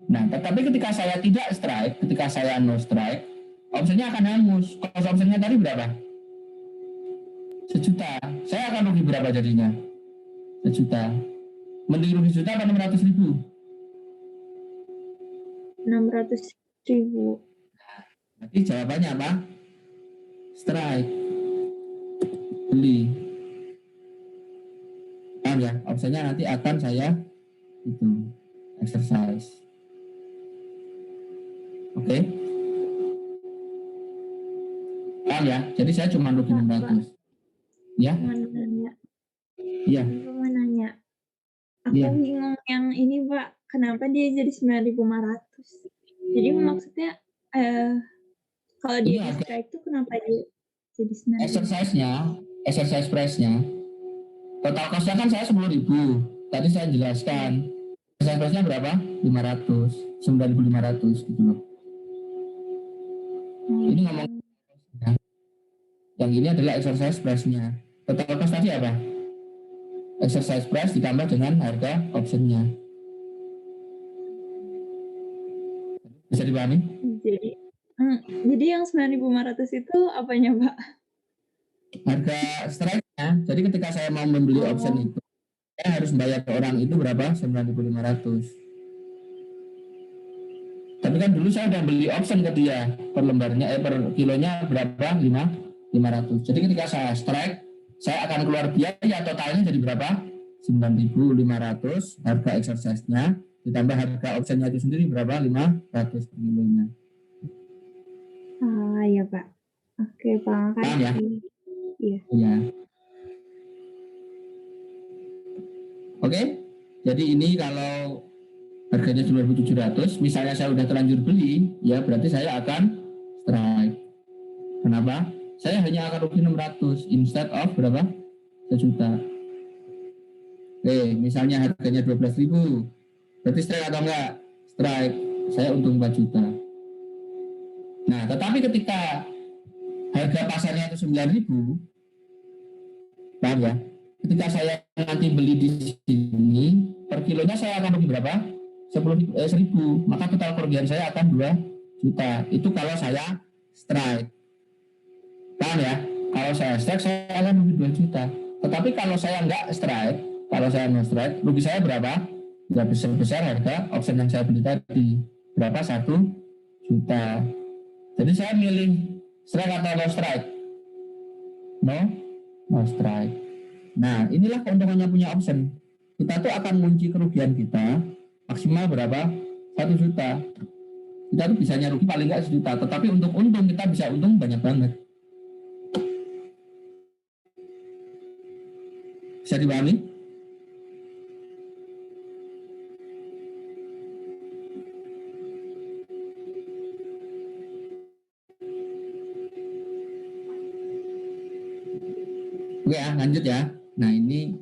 Nah, tetapi ketika saya tidak strike, ketika saya no strike, opsinya akan hangus. Cost optionnya tadi berapa? 1 juta. Saya akan rugi berapa jadinya? 1 juta. Mending rugi 1 juta apa 600.000? 600.000. Jadi jawabannya apa? Strike. Beli. Paham ya? Opsinya nanti akan saya itu exercise. Oke? Paham ya? Jadi saya cuma rugi 600. Ya? Iya. Mau nanya. Aku Iya. bingung yang ini, Pak. Kenapa dia jadi 9.500? Jadi maksudnya kalau dia di strike itu kenapa dia jadi 9.000? Exercise price-nya, total cost-nya kan saya 10.000. Tadi saya jelaskan. Exercise price-nya berapa? 500. 9.500 gitu loh. Ini ngomong yang ini adalah exercise price-nya. Total cost tadi apa? Exercise price ditambah dengan harga option-nya. Bisa dipahami? Jadi yang 9.500 itu apanya, Pak? Harga strike-nya. Jadi ketika saya mau membeli option itu, saya harus bayar ke orang itu berapa? 9.500. Tapi kan dulu saya udah beli option ke dia per lembarnya, per kilonya berapa? 500. Jadi ketika saya strike, saya akan keluar biaya totalnya jadi berapa? 9.500 harga exercise-nya ditambah harga optionnya itu sendiri berapa? 500 per kilonya. Iya, Pak. Oke, Pak. Paham ya? Iya. Iya. Oke. Jadi ini kalau harganya 9.700, misalnya saya udah terlanjur beli, ya berarti saya akan strike. Kenapa? Saya hanya akan rugi 600 instead of berapa? 1 juta. Oke, misalnya harganya 12.000. Berarti strike atau enggak? Strike. Saya untung 4 juta. Nah, tetapi ketika harga pasarnya itu 9.000, paham ya? Ketika saya nanti beli di sini, per kilonya saya akan rugi berapa? 1.000. Maka total kerugian saya akan 2 juta. Itu kalau saya strike. Paham ya? Kalau saya strike saya akan rugi 2 juta. Tetapi kalau saya nggak strike, rugi saya berapa? Ya besar harga option yang saya beli tadi. Berapa? 1 juta. Jadi saya milih strike atau no strike? No strike. Nah, inilah keuntungannya punya option. Kita tuh akan mengunci kerugian kita maksimal berapa? 1 juta. Kita tuh bisanya rugi paling nggak 1 juta. Tetapi untuk untung kita bisa untung banyak banget. Bisa dipahami? Oke ya, lanjut ya. Nah, ini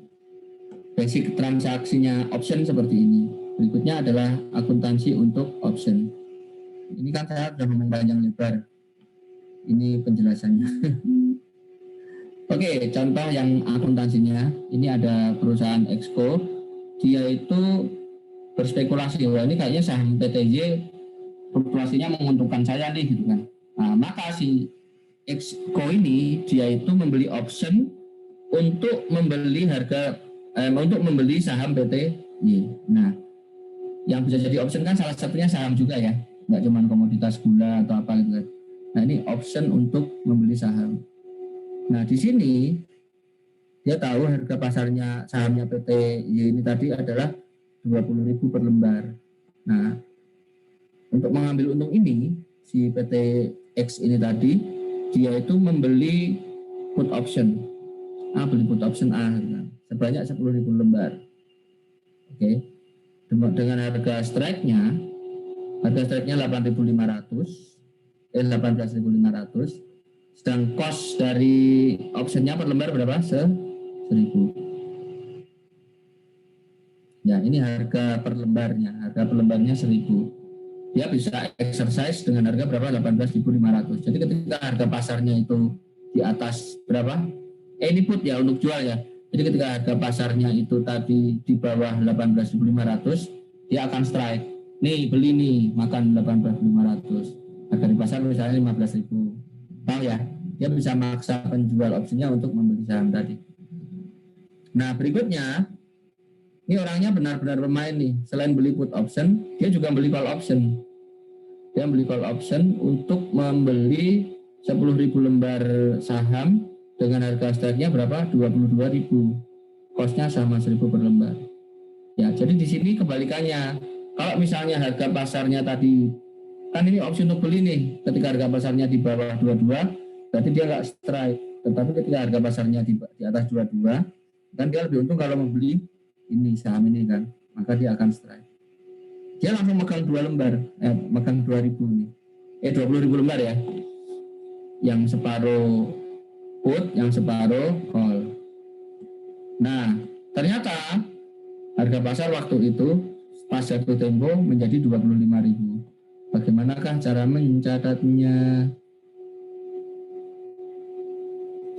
basic transaksinya option seperti ini. Berikutnya adalah akuntansi untuk option. Ini kan saya sudah ngomong panjang lebar. Ini penjelasannya. Oke, contoh yang akuntansinya. Ini ada perusahaan Exco. Dia itu berspekulasi. Wah, ini kayaknya saham PTJ fluktuasinya menguntungkan saya nih gitu kan. Nah, maka si Exco ini dia itu membeli option untuk membeli untuk membeli saham PTY. Nah, yang bisa jadi option kan salah satunya saham juga ya, nggak cuma komoditas gula atau apa gitu kan. Nah, ini option untuk membeli saham. Nah, di sini dia tahu harga pasarnya sahamnya PTY ini tadi adalah 20.000 per lembar. Nah, untuk mengambil untung ini si PTX ini tadi dia itu membeli put option. Beli put option A sebanyak 10.000 lembar. Oke. Dengan harga strike-nya 18.500. Sedang cost dari optionnya per lembar berapa? 1.000. Ya, ini harga per lembarnya. Harga per lembarnya 1.000. Dia bisa exercise dengan harga berapa? 18.500. Jadi ketika harga pasarnya itu di atas berapa? Ini put ya untuk jual ya. Jadi ketika harga pasarnya itu tadi di bawah 18.500, dia akan strike. Nih beli nih, makan 18.500. Harga di pasar misalnya 15.000. Tahu ya? Dia bisa maksa penjual opsinya untuk membeli saham tadi. Nah, berikutnya ini orangnya benar-benar bermain nih. Selain beli put option, dia juga beli call option. Dia beli call option untuk membeli 10.000 lembar saham dengan harga strike-nya berapa? 22.000. Cost-nya sama 1.000 per lembar. Ya, jadi di sini kebalikannya. Kalau misalnya harga pasarnya tadi, kan ini opsi untuk beli nih. Ketika harga pasarnya di bawah 22, berarti dia nggak strike. Tetapi ketika harga pasarnya di atas 22, kan dia lebih untung kalau membeli ini saham ini kan. Maka dia akan strike. Dia langsung megang 2 lembar. Megang 2.000 nih. 20.000 lembar ya. Yang separuh put, yang separuh call. Nah, ternyata harga pasar waktu itu pas jatuh tempo menjadi 25.000. Bagaimanakah cara mencatatnya?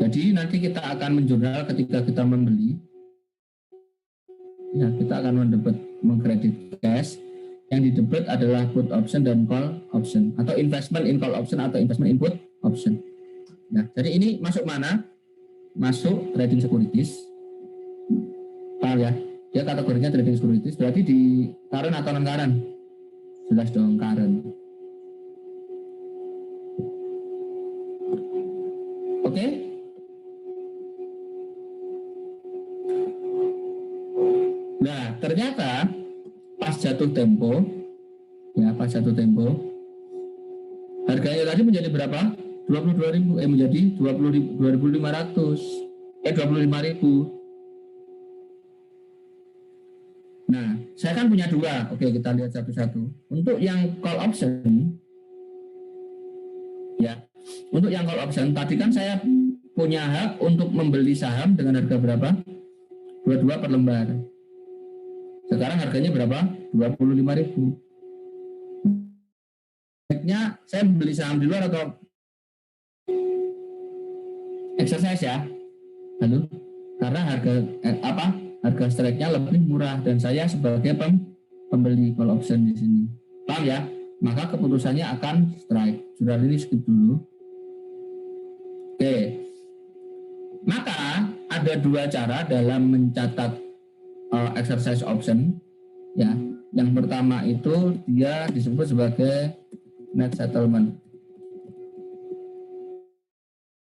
Jadi nanti kita akan menjurnal ketika kita membeli. Ya, kita akan mengkredit cash. Yang didebit adalah put option dan call option, atau investment in call option atau investment in put option. Nah, jadi ini masuk mana? Masuk trading securities. Paham ya? Dia kategorinya trading securities, berarti di current atau non current? Jelas dong current. Oke? Nah, ternyata pas jatuh tempo, harganya tadi menjadi berapa? 22.000, menjadi 2.500, 25.000. Nah, saya kan punya 2. Oke, kita lihat satu-satu. Untuk yang call option, ya, untuk yang call option tadi kan saya punya hak untuk membeli saham dengan harga berapa? 22 per lembar. Sekarang harganya berapa? 25.000. Baiknya saya beli saham di luar atau exercise ya? Halo? Karena harga strike-nya lebih murah dan saya sebagai pembeli call option di sini. Paham ya? Maka keputusannya akan strike. Sudah ini skip dulu. Oke. Maka ada dua cara dalam mencatat exercise option. Ya, yang pertama itu dia disebut sebagai net settlement.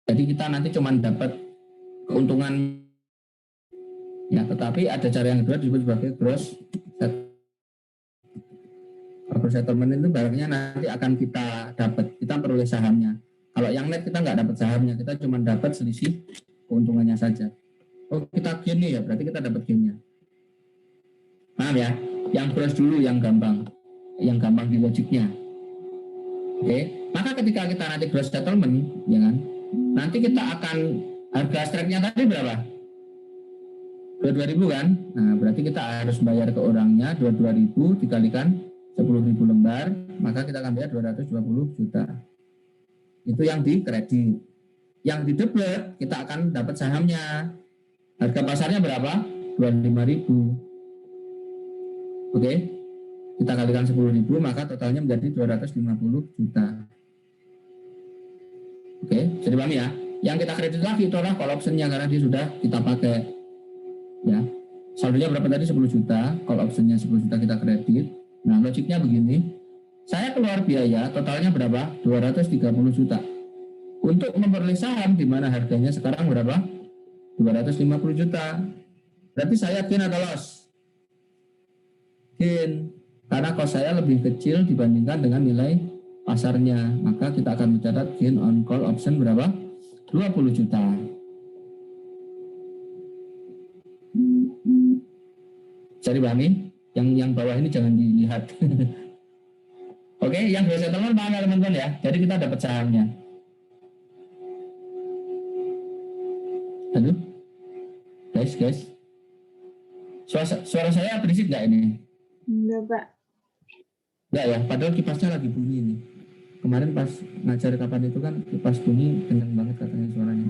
Jadi kita nanti cuma dapat keuntungan. Ya, tetapi ada cara yang kedua disebut sebagai gross settlement itu barangnya nanti akan kita dapat, kita peroleh sahamnya. Kalau yang net kita nggak dapat sahamnya, kita cuma dapat selisih keuntungannya saja. Oh kita gain nih ya, berarti kita dapat gainnya. Paham ya? Yang gross dulu yang gampang di logiknya. Oke, maka ketika kita nanti gross settlement, ya kan? Nanti kita akan harga strike-nya tadi berapa? 22.000 kan? Nah, berarti kita harus bayar ke orangnya 22.000 dikalikan 10.000 lembar, maka kita akan bayar 220 juta. Itu yang di kredit. Yang di debit kita akan dapat sahamnya. Harga pasarnya berapa? 25.000. Oke. Kita kalikan 10.000 maka totalnya menjadi 250 juta. Oke, jadi paham ya? Yang kita kredit lagi itu adalah call option-nya karena dia sudah kita pakai. Ya. Saldonya berapa tadi? 10 juta, call option-nya 10 juta kita kredit. Nah, logiknya begini. Saya keluar biaya totalnya berapa? 230 juta. Untuk memperoleh saham di mana harganya sekarang berapa? 250 juta. Berarti saya gain atau loss? Gain. Karena cost saya lebih kecil dibandingkan dengan nilai pasarnya. Maka kita akan mencatat gain on call option berapa? 20 juta. Bisa dipahami? Yang bawah ini jangan dilihat. Oke, yang gross settlement paham ya teman-teman ya? Jadi kita dapat sahamnya. Halo? Guys. Suara saya berisik nggak ini? Enggak, Pak. Enggak ya, padahal kipasnya lagi bunyi nih. Kemarin pas ngajar kapan itu kan kipas bunyi kenceng banget katanya suaranya.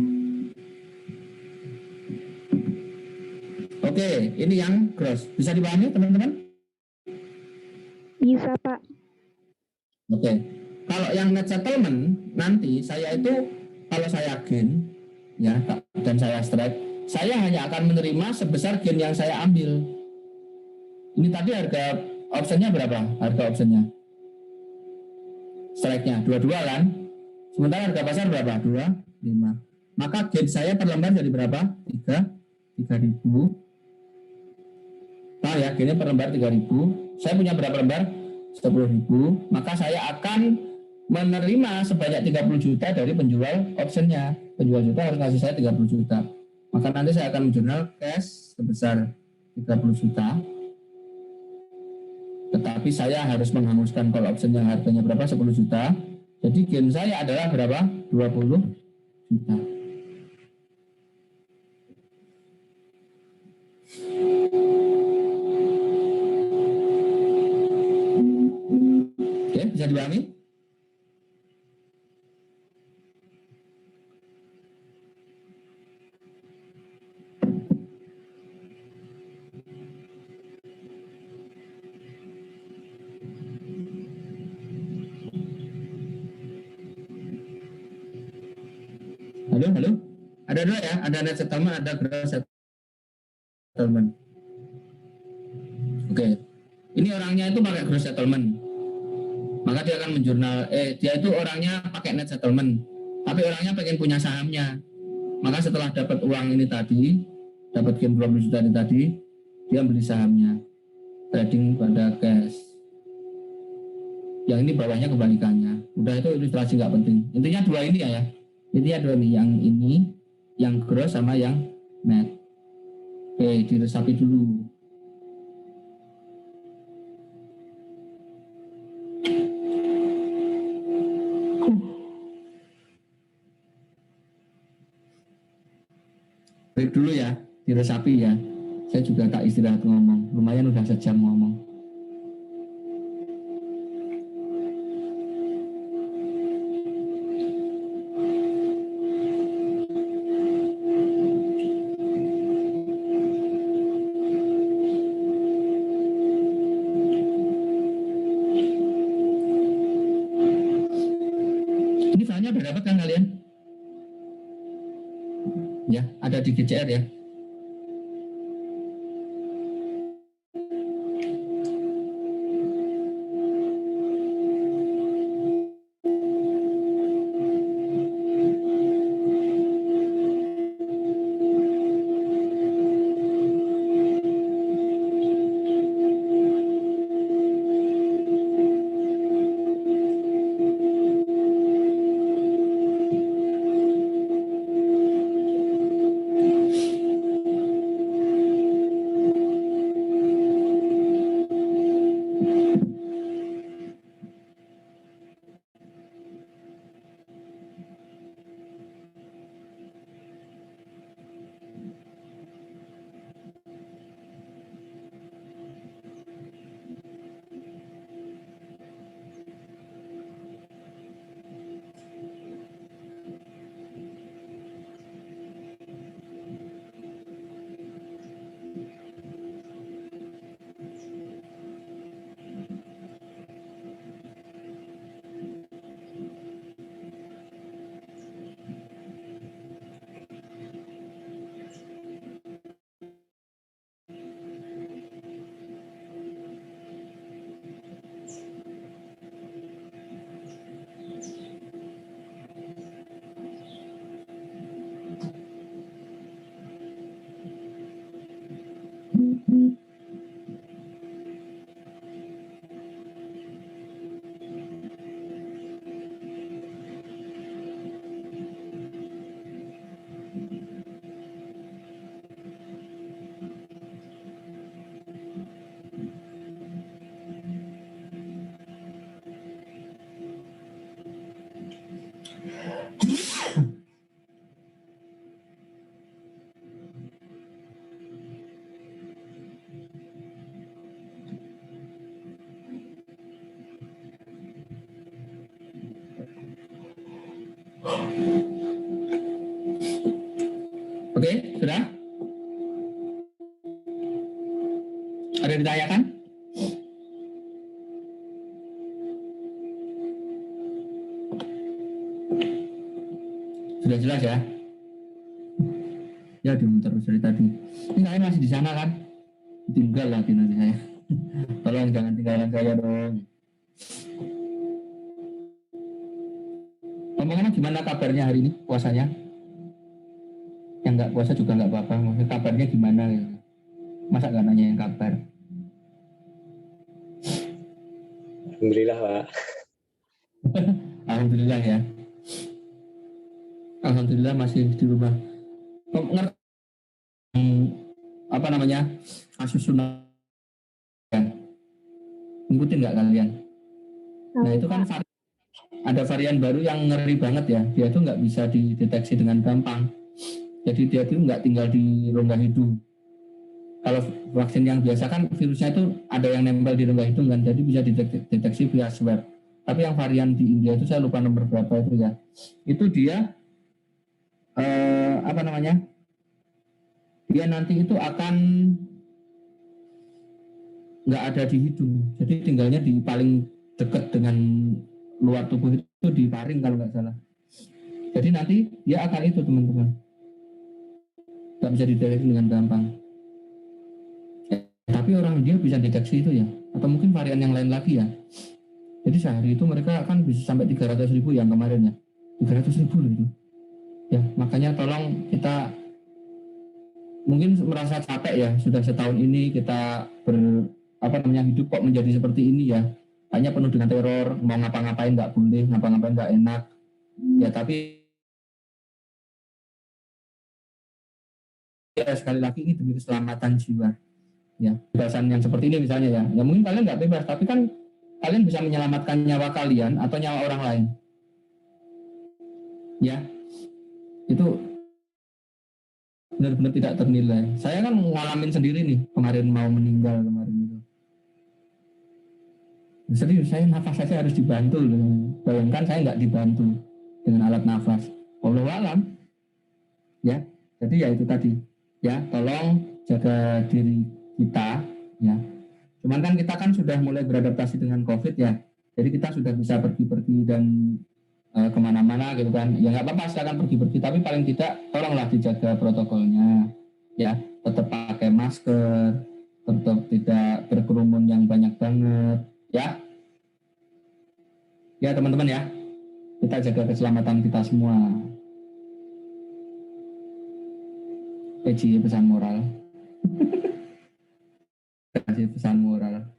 Oke, ini yang gross. Bisa dipahami teman-teman? Bisa, Pak. Oke. Kalau yang net settlement nanti saya itu kalau saya gain ya dan saya strike, saya hanya akan menerima sebesar gain yang saya ambil. Ini tadi harga optionnya berapa? Harga optionnya? Strike-nya 22 kan? Sementara harga pasar berapa? 25. Maka gain saya per lembar jadi berapa? 3.000. Nah ya, gainnya per lembar 3.000. Saya punya berapa lembar? 10.000. Maka saya akan menerima sebanyak 30 juta dari penjual optionnya. Penjual juta harus kasih saya 30 juta. Maka nanti saya akan menjurnal cash sebesar 30 juta. Tetapi saya harus menghanguskan call option yang harganya berapa? 10 juta. Jadi gain saya adalah berapa? 20 juta. Oke, bisa dipahami? Halo. Ada dua ya, ada net settlement, ada gross settlement. Oke. Ini orangnya itu pakai gross settlement. Maka dia akan menjurnal, dia itu orangnya pakai net settlement. Tapi orangnya pengen punya sahamnya. Maka setelah dapat uang ini tadi, dapat gain 20 juta ini tadi, dia beli sahamnya. Trading pada cash. Yang ini bawahnya kebalikannya. Udah itu ilustrasi nggak penting. Intinya dua ini ya. Intinya dua nih, yang ini, yang gross sama yang net. Oke, diresapi dulu. Break dulu ya, diresapi ya. Saya juga tak istirahat ngomong. Lumayan udah sejam ngomong. Ini filenya udah dapat kan kalian? Ya, ada di GCR ya. Oke, sudah? Ada yang ditanyakan? Sudah jelas ya? Ya, dimuter dari tadi. Ini kalian masih di sana kan? Tinggal lagi nanti saya. Tolong jangan tinggalkan saya dong. Ngomong-ngomong gimana kabarnya hari ini puasanya? Yang nggak puasa juga nggak apa-apa. Maksudnya kabarnya gimana? Gitu. Masa nggak nanya yang kabar? Alhamdulillah, Pak. Alhamdulillah ya. Alhamdulillah masih di rumah. Kok ngerti apa namanya kasus tsunami? Ngikutin nggak kalian? Nah itu kan ada varian baru yang ngeri banget ya. Dia tuh nggak bisa dideteksi dengan gampang. Jadi dia tuh nggak tinggal di rongga hidung. Kalau vaksin yang biasa kan virusnya itu ada yang nempel di rongga hidung kan, jadi bisa dideteksi via swab. Tapi yang varian di India itu saya lupa nomor berapa itu ya. Itu dia apa namanya? Dia nanti itu akan nggak ada di hidung. Jadi tinggalnya di paling dekat dengan luar tubuh itu di paring kalau nggak salah. Jadi nanti dia akan itu teman-teman. Nggak bisa dideteksi dengan gampang. Tapi orang India bisa deteksi itu ya. Atau mungkin varian yang lain lagi ya. Jadi sehari itu mereka akan bisa sampai 300.000 yang kemarin ya. 300.000 loh itu. Ya, makanya tolong kita mungkin merasa capek ya, sudah setahun ini kita hidup kok menjadi seperti ini ya. Hanya penuh dengan teror, mau ngapa-ngapain nggak boleh, ngapa-ngapain nggak enak. Ya tapi ya sekali lagi ini demi keselamatan jiwa. Ya, kebebasan yang seperti ini misalnya ya. Ya mungkin kalian nggak bebas, tapi kan kalian bisa menyelamatkan nyawa kalian atau nyawa orang lain. Ya, itu benar-benar tidak ternilai. Saya kan ngalamin sendiri nih kemarin mau meninggal kemarin itu. Serius, saya nafas saja harus dibantu. Bayangkan saya nggak dibantu dengan alat nafas. Wallahu alam. Ya, jadi ya itu tadi. Ya, tolong jaga diri kita. Ya, cuman kan kita kan sudah mulai beradaptasi dengan COVID ya. Jadi kita sudah bisa pergi-pergi dan kemana-mana gitu kan, ya nggak apa-apa silakan pergi-pergi, tapi paling tidak tolonglah dijaga protokolnya, ya tetap pakai masker, tetap tidak berkerumun yang banyak banget, ya teman-teman ya, kita jaga keselamatan kita semua. Pesan moral, kasih pesan moral,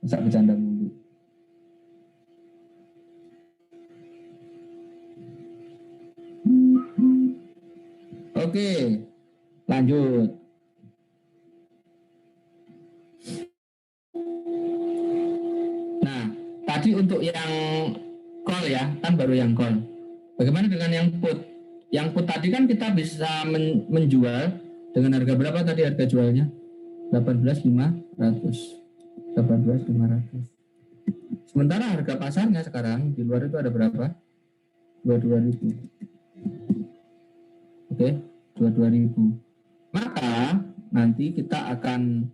masa bercanda mulu. Oke, lanjut. Nah, tadi untuk yang call ya, kan baru yang call. Bagaimana dengan yang put? Yang put tadi kan kita bisa menjual dengan harga berapa tadi harga jualnya? 18.500. 18.500. Sementara harga pasarnya sekarang di luar itu ada berapa? 22.000. Oke, 22.000. Maka nanti kita akan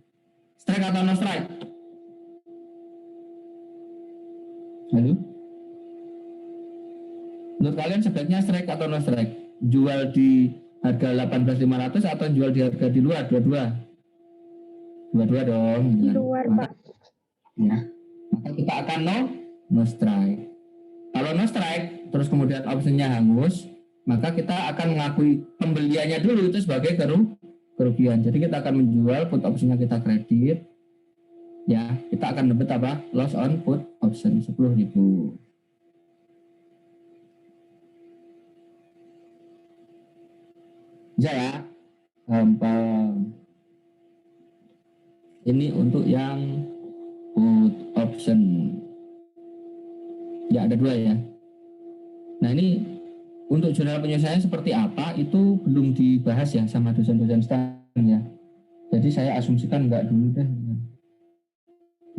strike atau no strike? Halo? Menurut kalian sebaiknya strike atau no strike? Jual di harga 18.500 atau jual di harga di luar? Dua-dua dong. Di luar, Pak. Ya. Maka kita akan no strike. Kalau no strike, terus kemudian opsinya hangus, maka kita akan mengakui pembeliannya dulu itu sebagai kerugian. Jadi kita akan menjual, put opsinya kita kredit. Ya, kita akan dapat apa? Loss on put option 10.000. Bisa ya? Gampang. Ini untuk yang put option. Ya, ada dua ya. Nah, ini untuk jurnal penyelesaian seperti apa itu belum dibahas ya sama dosen-dosen sekarang ya. Jadi saya asumsikan enggak dulu deh.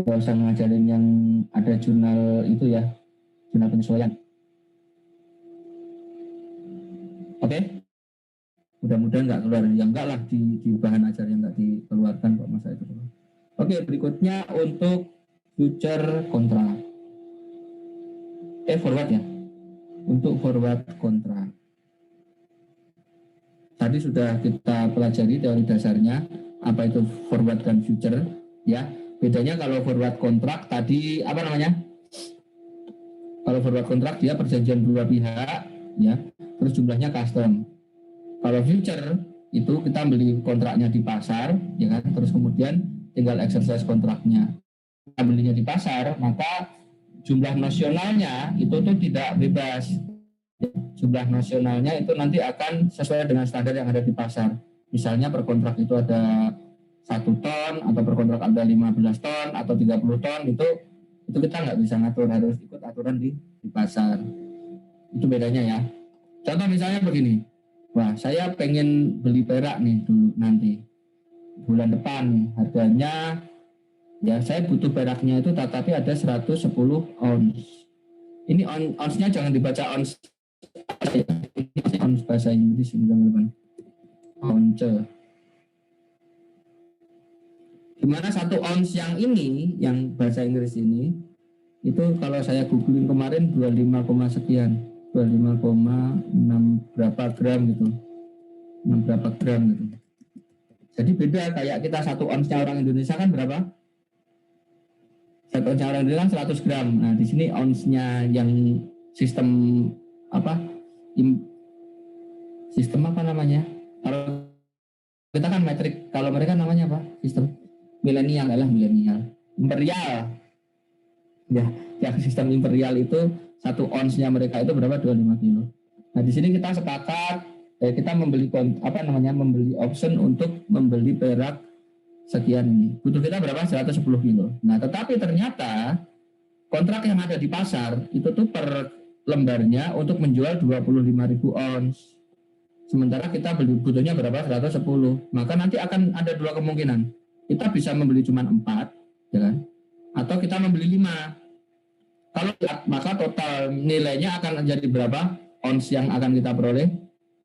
Nggak usah ngajarin yang ada jurnal itu ya, jurnal penyesuaian. Oke? Mudah-mudahan nggak keluar. Ya enggak lah, di bahan ajar yang nggak dikeluarkan kok masa itu. Oke, berikutnya untuk future kontrak. Forward ya. Untuk forward kontrak. Tadi sudah kita pelajari teori dasarnya, apa itu forward dan future, ya. Bedanya kalau forward kontrak tadi apa namanya? Kalau forward kontrak dia perjanjian dua pihak, ya. Terus jumlahnya custom. Kalau future itu kita beli kontraknya di pasar, ya kan? Terus kemudian tinggal exercise kontraknya. Kita belinya di pasar, maka jumlah nosionalnya itu tuh tidak bebas. Jumlah nosionalnya itu nanti akan sesuai dengan standar yang ada di pasar. Misalnya per kontrak itu ada 1 ton atau per kontrak ada 15 ton atau 30 ton, itu kita nggak bisa ngatur, harus ikut aturan di pasar. Itu bedanya ya. Contoh misalnya begini, wah saya pengen beli perak nih dulu nanti bulan depan harganya, ya saya butuh peraknya itu tapi ada 110 ons. Ini onsnya jangan dibaca ons, ons bahasa Inggris ini teman-teman. Once. Dimana 1 ons yang ini, yang bahasa Inggris ini, itu kalau saya googling kemarin 25, sekian, 25,6 berapa gram gitu, 6 berapa gram gitu. Jadi beda kayak kita 1 onsnya orang Indonesia kan berapa? 1 onsnya orang Indonesia kan 100 gram. Nah di sini onsnya yang sistem apa? Sistem apa namanya? Kalau kita kan metrik, kalau mereka namanya apa? Sistem milenial, imperial. Ya, yang sistem imperial itu 1 onsnya mereka itu berapa? 25 kilo. Nah, di sini kita sepakat kita membeli membeli option untuk membeli perak sekian ini. Butuh kita berapa? 110 kilo. Nah, tetapi ternyata kontrak yang ada di pasar itu tuh per lembarnya untuk menjual 25.000 ons. Sementara kita butuhnya berapa? 110. Maka nanti akan ada 2 kemungkinan. Kita bisa membeli cuma 4, ya kan? Atau kita membeli 5. Kalau maka total nilainya akan menjadi berapa? Ons yang akan kita peroleh?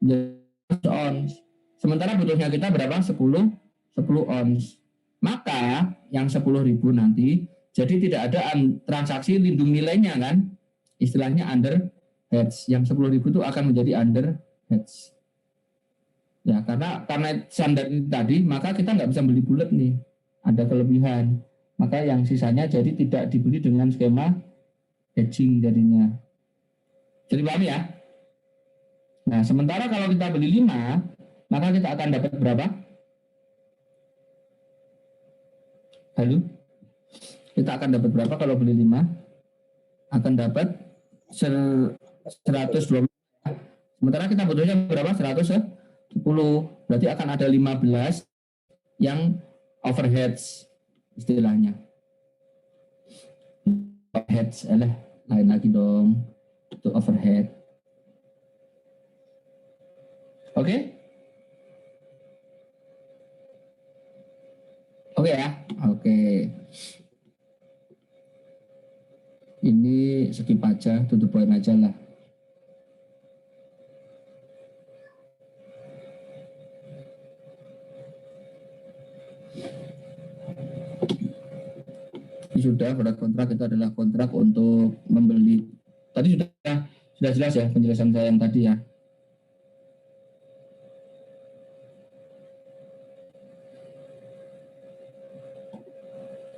100 ons. Sementara butuhnya kita berapa? 10 ons. Maka yang 10.000 nanti jadi tidak ada transaksi lindung nilainya kan? Istilahnya under hedge. Yang 10.000 itu akan menjadi under hedge. Ya, karena standar ini tadi, maka kita nggak bisa beli bulat nih. Ada kelebihan. Maka yang sisanya jadi tidak dibeli dengan skema hedging jadinya. Jadi paham ya? Nah, sementara kalau kita beli 5, maka kita akan dapat berapa? Halo? Kita akan dapat berapa kalau beli 5? Akan dapat 120. Sementara kita butuhnya berapa? 110. Berarti akan ada 15 yang overheads istilahnya. Overheads, lain lagi dong. Itu overhead. Oke? Oke ya? Oke. Ini skip aja, tutup poin aja lah. Sudah, pada kontrak itu adalah kontrak untuk membeli. Tadi sudah jelas ya penjelasan saya yang tadi ya.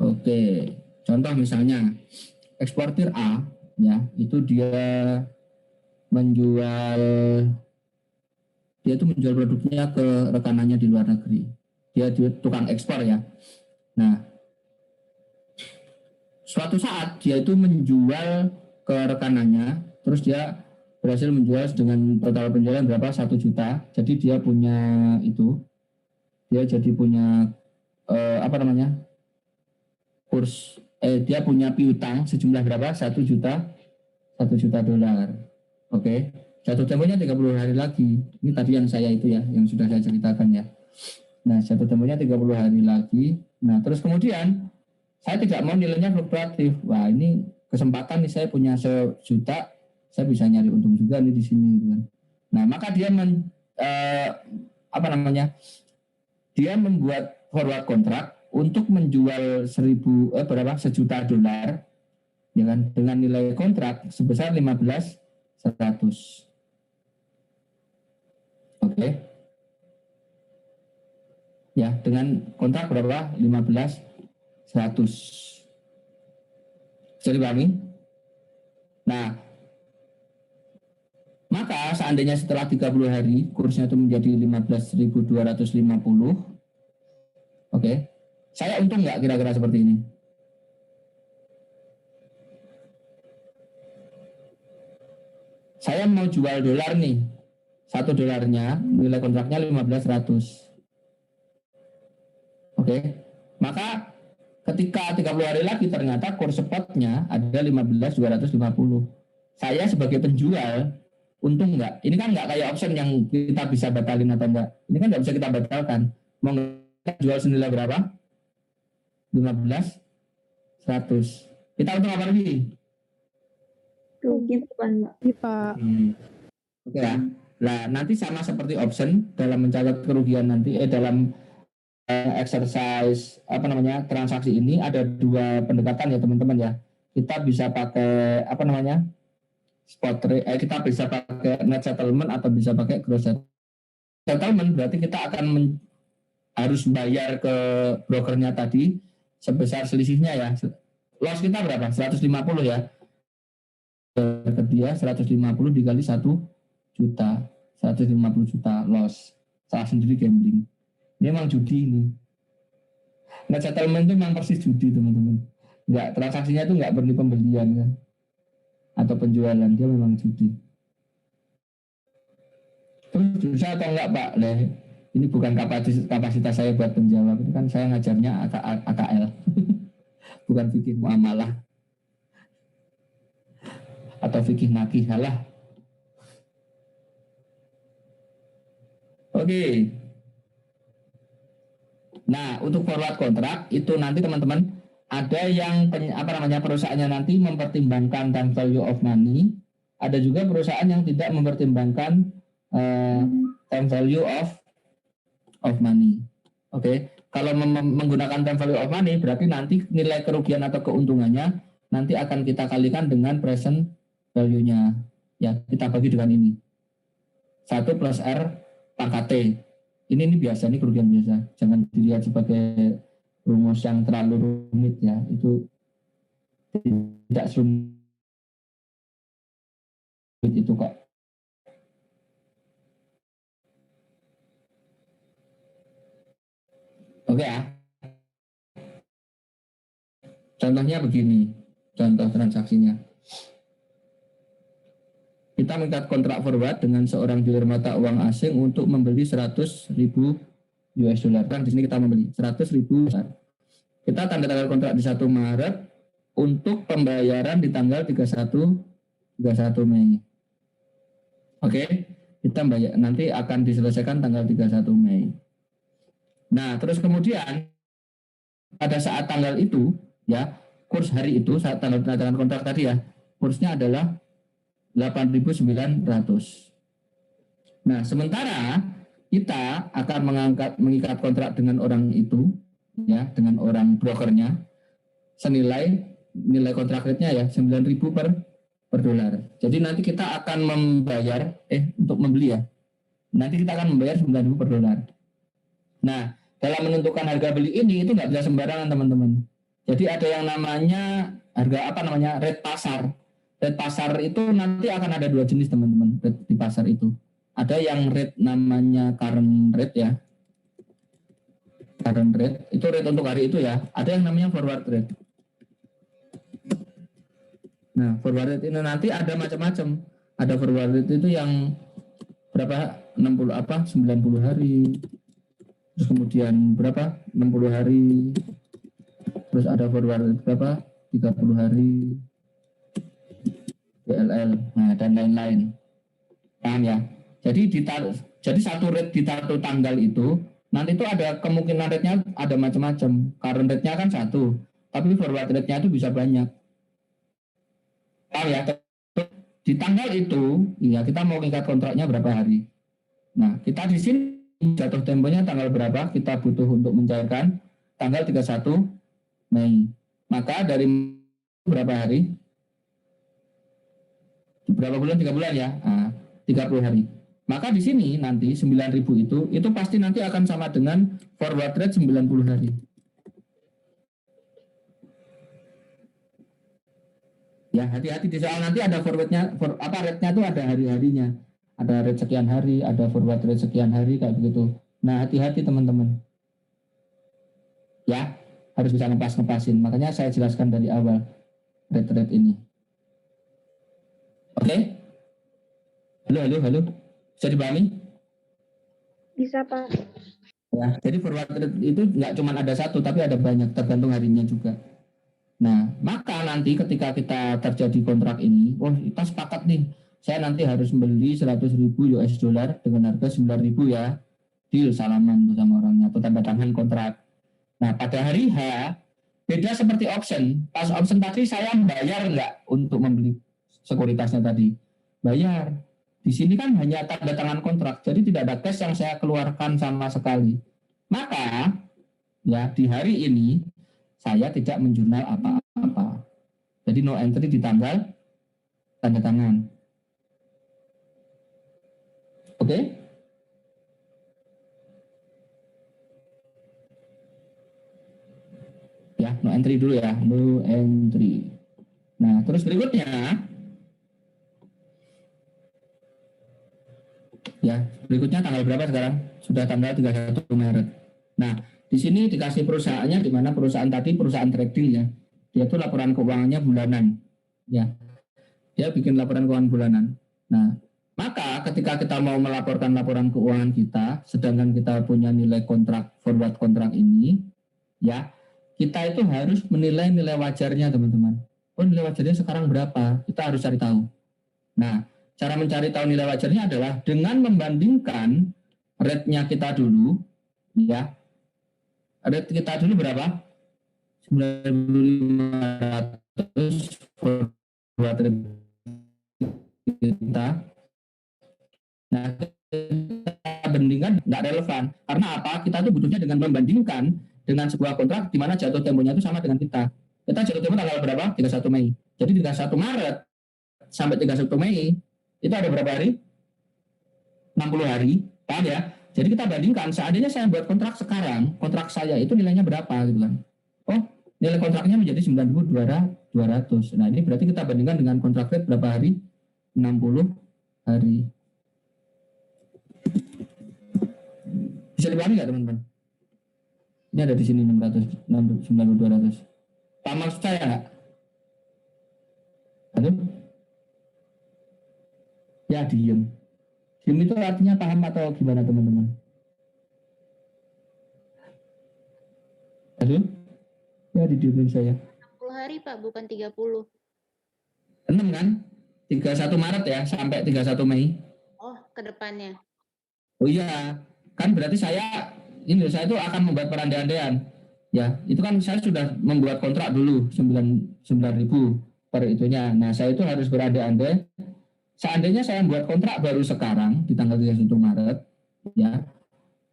Oke, contoh misalnya eksportir A ya, itu dia menjual produknya ke rekanannya di luar negeri. Dia tukang ekspor ya. Nah, suatu saat dia itu menjual ke rekanannya, terus dia berhasil menjual dengan total penjualan berapa? 1 juta. Jadi dia punya dia punya piutang sejumlah berapa? 1 juta dolar. Oke. Jatuh temponya 30 hari lagi. Ini tadi yang saya itu ya, yang sudah saya ceritakan ya. Nah, jatuh temponya 30 hari lagi. Nah, terus kemudian saya tidak mau nilainya fluktuatif. Wah, ini kesempatan nih, saya punya 1 juta, saya bisa nyari untung juga nih di sini gitu kan. Nah, maka dia dia membuat forward kontrak untuk menjual 1 juta dolar ya kan, dengan nilai kontrak sebesar 15.100. Oke. Ya, dengan kontrak berapa? 15.100. Jadi pahami? Nah, maka seandainya setelah 30 hari kursnya itu menjadi 15.250, oke, saya untung nggak kira-kira seperti ini? Saya mau jual dolar nih, 1 dolarnya nilai kontraknya 15.100. Oke, maka ketika 30 hari lagi ternyata kurs spotnya ada 15.250. Saya sebagai penjual untung nggak? Ini kan nggak kayak option yang kita bisa batalin atau enggak. Ini kan nggak bisa kita batalkan. Mau jual senilai berapa? 15.100. Kita untung apa lagi? Rugi bukan, Mbak? Iya, Pak. Oke ya. Nah, nanti sama seperti option dalam mencatat kerugian nanti dalam exercise transaksi ini ada 2 pendekatan ya teman-teman ya. Kita bisa pakai spot trade, kita bisa pakai net settlement atau bisa pakai gross settlement. Berarti kita akan harus bayar ke brokernya tadi sebesar selisihnya ya. Loss kita berapa? 150 ya. Ke dia 150 dikali 1 juta. 150 juta loss. Salah sendiri gambling. Ini memang judi ini. Net settlement itu memang persis judi teman-teman. Enggak, transaksinya itu enggak perlu pembelian kan. Atau penjualan, dia memang judi. Terus bisa atau enggak Pak? Ini bukan kapasitas saya buat penjawab. Itu kan saya ngajarnya AKL. Bukan fikih muamalah. Atau fikih nakih, salah. Oke. Nah, untuk forward kontrak itu nanti teman-teman ada yang perusahaannya nanti mempertimbangkan time value of money, ada juga perusahaan yang tidak mempertimbangkan time value of money. Oke. Kalau menggunakan time value of money berarti nanti nilai kerugian atau keuntungannya nanti akan kita kalikan dengan present value-nya Ya, kita bagi dengan ini. 1 plus R pangkat T. Ini biasa, ini kerugian biasa. Jangan dilihat sebagai rumus yang terlalu rumit ya. Itu tidak serumit itu kok. Oke ya. Contohnya begini. Contoh transaksinya. Kita mengikat kontrak forward dengan seorang dealer mata uang asing untuk membeli 100.000 US dollar. Kan di sini kita membeli 100.000 US. Kita tanda tangan kontrak di 1 Maret untuk pembayaran di tanggal 31 Mei. Oke, kita bayar nanti akan diselesaikan tanggal 31 Mei. Nah, terus kemudian pada saat tanggal itu ya, kurs hari itu saat tanggal tanda tangan kontrak tadi ya, kursnya adalah 8.900. Nah, sementara kita akan mengikat kontrak dengan orang itu, ya, dengan orang brokernya, senilai nilai kontrak rate-nya ya 9.000 per dolar. Jadi nanti kita akan membayar, untuk membeli ya, nanti kita akan membayar 9.000 per dolar. Nah, dalam menentukan harga beli ini itu nggak bisa sembarangan teman-teman. Jadi ada yang namanya rate pasar. Rate pasar itu nanti akan ada 2 jenis teman-teman rate di pasar itu. Ada yang rate namanya current rate ya. Current rate itu rate untuk hari itu ya. Ada yang namanya forward rate. Nah, forward rate ini nanti ada macam-macam. Ada forward rate itu yang berapa? 90 hari. Terus kemudian berapa? 60 hari. Terus ada forward rate berapa? 30 hari. DLL, nah dan lain-lain, paham ya? Jadi satu rate di satu tanggal itu nanti itu ada kemungkinan rate-nya ada macam-macam. Current rate-nya kan 1, tapi forward rate-nya itu bisa banyak. Paham ya? Di tanggal itu, ya kita mau ikat kontraknya berapa hari. Nah, kita di sini jatuh temponya tanggal berapa? Kita butuh untuk mencairkan tanggal 31 Mei. Maka dari berapa hari? Berapa bulan? 3 bulan ya, 30 hari. Maka di sini nanti 9.000 itu pasti nanti akan sama dengan forward rate 90 hari. Ya, hati-hati di soal nanti ada forwardnya, rate-nya itu ada hari-harinya. Ada rate sekian hari, ada forward rate sekian hari, kayak begitu. Nah, hati-hati teman-teman. Ya, harus bisa ngepas-ngepasin. Makanya saya jelaskan dari awal rate-rate ini. Oke? Halo. Bisa dipahami? Bisa, Pak. Ya, jadi forward rate itu nggak cuma ada satu, tapi ada banyak, tergantung harinya juga. Nah, maka nanti ketika kita terjadi kontrak ini, kita sepakat nih, saya nanti harus membeli 100.000 US dollar dengan harga 9.000 ya, deal salaman bersama orangnya atau tanda tangan kontrak. Nah, pada hari H, beda seperti option. Pas option tadi saya bayar nggak untuk membeli sekuritasnya tadi? Bayar. Di sini kan hanya tanda tangan kontrak, jadi tidak ada cash yang saya keluarkan sama sekali. Maka, ya di hari ini saya tidak menjurnal apa-apa. Jadi no entry di tanggal tanda tangan. Oke? Ya, no entry dulu ya, no entry. Nah, terus berikutnya, ya, berikutnya tanggal berapa sekarang? Sudah tanggal 31 Maret. Nah, di sini dikasih perusahaannya, di mana perusahaan tadi perusahaan trading ya. Dia itu laporan keuangannya bulanan. Ya. Dia bikin laporan keuangan bulanan. Nah, maka ketika kita mau melaporkan laporan keuangan kita, sedangkan kita punya nilai kontrak forward kontrak ini, ya, kita itu harus menilai nilai wajarnya, teman-teman. Nilai wajarnya sekarang berapa? Kita harus cari tahu. Nah, cara mencari tahu nilai wajarnya adalah dengan membandingkan rate-nya kita dulu, ya. Rate kita dulu berapa? 9.500 forward rate kita. Nah, kita bandingkan nggak relevan. Karena apa? Kita tuh butuhnya dengan membandingkan dengan sebuah kontrak di mana jatuh temponya itu sama dengan kita. Kita jatuh tempo tanggal berapa? 31 Mei. Jadi 31 Maret sampai 31 Mei Itu ada berapa hari? 60 hari, paham ya? Jadi kita bandingkan, seandainya saya buat kontrak sekarang, kontrak saya itu nilainya berapa gitu kan. Oh, nilai kontraknya menjadi 9.200. Nah, ini berarti kita bandingkan dengan kontrak rate berapa hari? 60 hari. Bisa dipahami nggak teman-teman? Ini ada di sini 600, 9.200. Paham maksud saya nggak? Halo? Ya, diem. Diem itu artinya paham atau gimana teman-teman? Halo? Ya, didiemin saya. 60 hari Pak, bukan 30. 6 kan? 31 Maret ya, sampai 31 Mei. Oh, ke depannya. Oh iya, kan berarti saya itu akan membuat perandai-andaian. Ya, itu kan saya sudah membuat kontrak dulu 9.000 per itunya. Nah, saya itu harus berandai-andai. Seandainya saya membuat kontrak baru sekarang di tanggal 31 Maret, ya,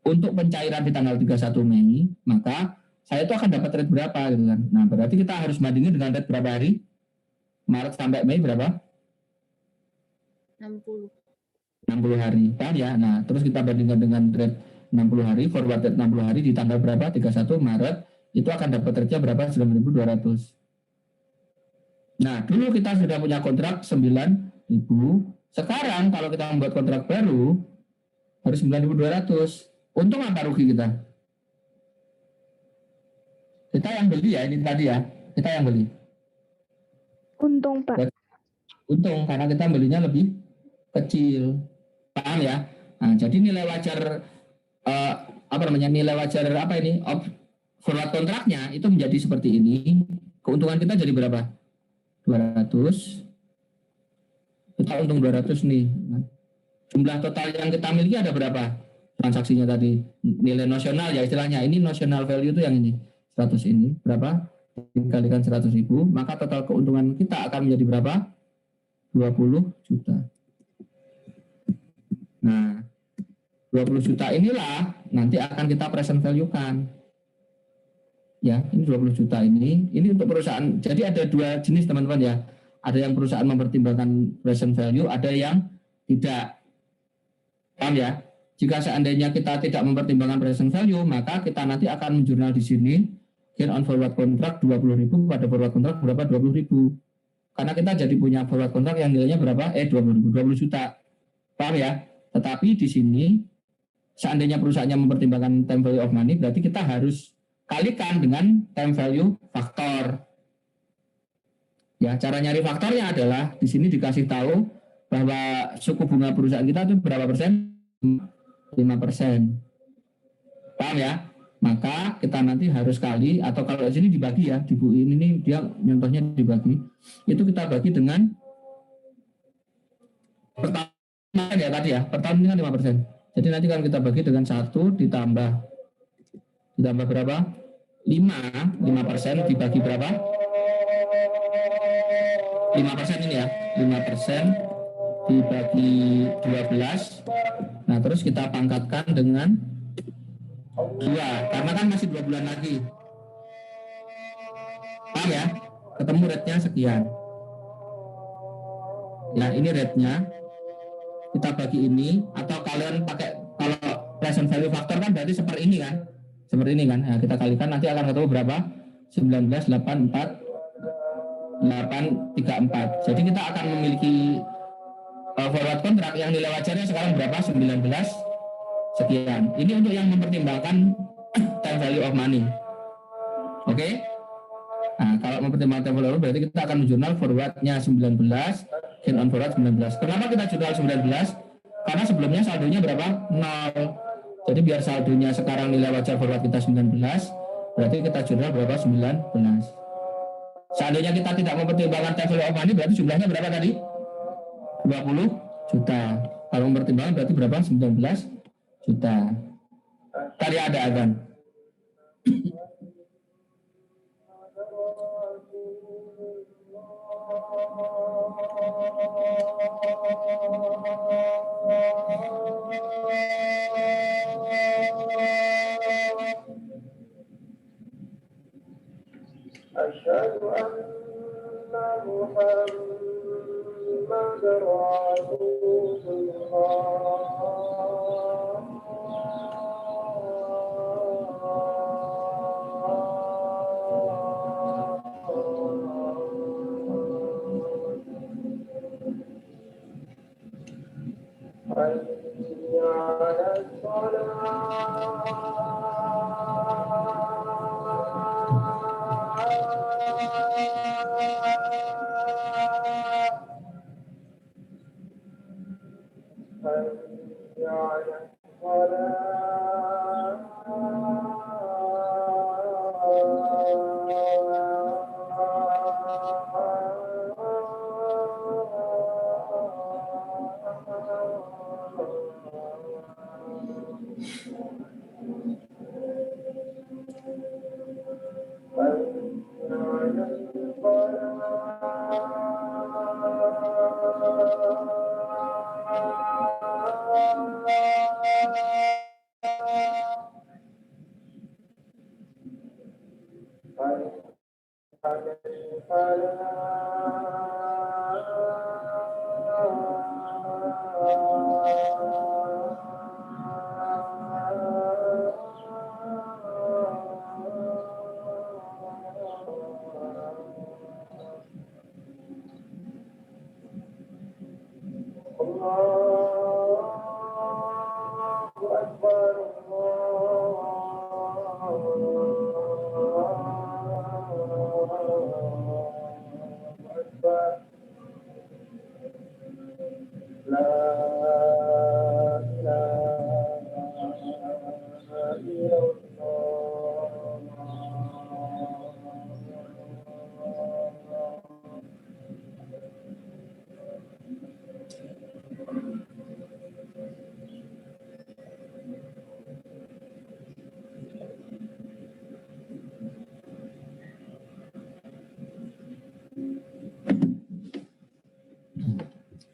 untuk pencairan di tanggal 31 Mei, maka saya itu akan dapat rate berapa gitu kan. Nah, berarti kita harus bandingin dengan rate berapa hari? Maret sampai Mei berapa? 60. 60 hari, kan ya. Nah, terus kita bandingkan dengan rate 60 hari, forward rate 60 hari di tanggal berapa? 31 Maret, itu akan dapat rate-nya berapa? 9.200. Nah, dulu kita sudah punya kontrak 9.000. Sekarang kalau kita membuat kontrak baru harus 9.200. Untung apa rugi kita? Kita yang beli ya, ini tadi ya. Kita yang beli. Untung, Pak. Untung karena kita belinya lebih kecil. Paham ya? Nah, jadi nilai wajar nilai wajar apa ini? Forward kontraknya itu menjadi seperti ini. Keuntungan kita jadi berapa? 200. Kita untung 200 nih. Jumlah total yang kita miliki ada berapa? Transaksinya tadi. Nilai nosional ya istilahnya. Ini notional value itu yang ini. 100 ini. Berapa? Dikalikan 100.000. Maka total keuntungan kita akan menjadi berapa? 20 juta. Nah, 20 juta inilah nanti akan kita present value-kan. Ya, ini 20 juta ini untuk perusahaan. Jadi ada dua jenis teman-teman ya. Ada yang perusahaan mempertimbangkan present value, ada yang tidak. Paham ya? Jika seandainya kita tidak mempertimbangkan present value, maka kita nanti akan menjurnal di sini gain on forward contract 20.000 pada forward contract berapa? 20.000. Karena kita jadi punya forward contract yang nilainya berapa? 20.000, 20 juta. Paham ya? Tetapi di sini seandainya perusahaannya mempertimbangkan time value of money, berarti kita harus kalikan dengan time value faktor. Ya, cara nyari faktornya adalah di sini dikasih tahu bahwa suku bunga perusahaan kita itu berapa persen? 5%. Paham ya? Maka kita nanti harus kali, atau kalau di sini dibagi ya, di buku ini dia contohnya dibagi. Itu kita bagi dengan per tahun ya tadi ya, per tahun ini kan 5%. Jadi nanti kan kita bagi dengan 1 ditambah berapa? 5% dibagi berapa? 5% ini ya, 5% dibagi 12. Nah, terus kita pangkatkan dengan 2, karena kan masih 2 bulan lagi. Paham ya? Ketemu rate-nya sekian. Ya, ini rate-nya. Kita bagi ini, atau kalian pakai, kalau present value factor kan berarti seperti ini kan? Seperti ini kan? Nah, kita kalikan nanti akan ketemu berapa? 19,834. Jadi kita akan memiliki forward kontrak yang nilai wajarnya sekarang berapa? 19 sekian. Ini untuk yang mempertimbangkan time value of money. Oke? Nah, kalau mempertimbangkan time value of money berarti kita akan menjurnal forwardnya 19, gain on forward 19. Kenapa kita jurnal 19? Karena sebelumnya saldonya berapa? 0. Jadi biar saldonya sekarang nilai wajar forward kita 19, berarti kita jurnal berapa? 19. Seandainya kita tidak mempertimbangkan time value of money, berarti jumlahnya berapa tadi? 20 juta. Kalau mempertimbangkan berarti berapa? 19 juta. Tadi ada azan. أشهد أن محمدا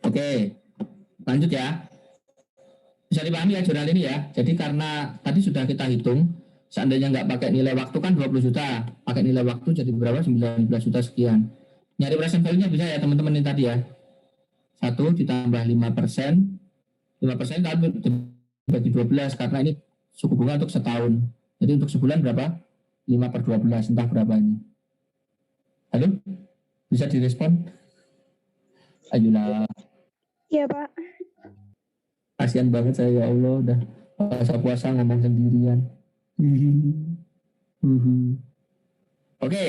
Oke, lanjut ya. Bisa dipahami ya jurnal ini ya. Jadi karena tadi sudah kita hitung, seandainya nggak pakai nilai waktu kan 20 juta. Pakai nilai waktu jadi berapa? 19 juta sekian. Nyari present value-nya bisa ya teman-teman ini tadi ya. 1 ditambah 5%. 5% kan dibagi 12 karena ini suku bunga untuk setahun. Jadi untuk sebulan berapa? 5/12, entah berapa ini. Halo? Bisa direspon? Ayolah. Iya, Pak. Kasihan banget saya, ya Allah, udah puasa ngomong sendirian. Oke,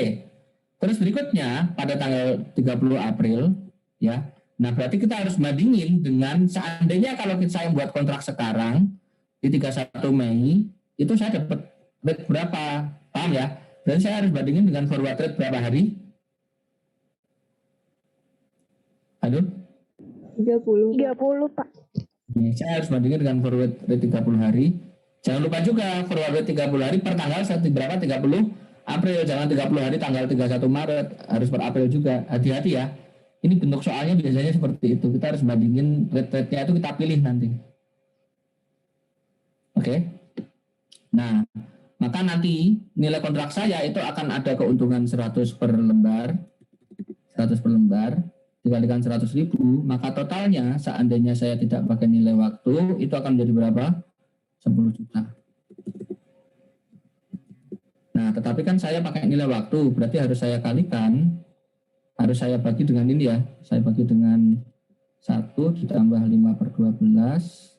terus berikutnya pada tanggal 30 April ya. Nah, berarti kita harus bandingin dengan seandainya kalau saya buat kontrak sekarang di 31 Mei itu saya dapat rate berapa? Paham ya? Dan saya harus bandingin dengan forward rate berapa hari? Halo? 30. 30, Pak. Saya harus bandingkan dengan forward rate 30 hari. Jangan lupa juga forward rate 30 hari per tanggal berapa? 30 April. Jangan 30 hari tanggal 31 Maret. Harus per April juga. Hati-hati ya. Ini bentuk soalnya biasanya seperti itu. Kita harus bandingin rate-nya itu kita pilih nanti. Oke. Nah, maka nanti nilai kontrak saya itu akan ada keuntungan 100 per lembar. 100 per lembar. Dikalikan 100.000, maka totalnya seandainya saya tidak pakai nilai waktu itu akan menjadi berapa? 10 juta. Nah, tetapi kan saya pakai nilai waktu, berarti harus saya kalikan, harus saya bagi dengan ini ya. Saya bagi dengan 1 ditambah 5/12.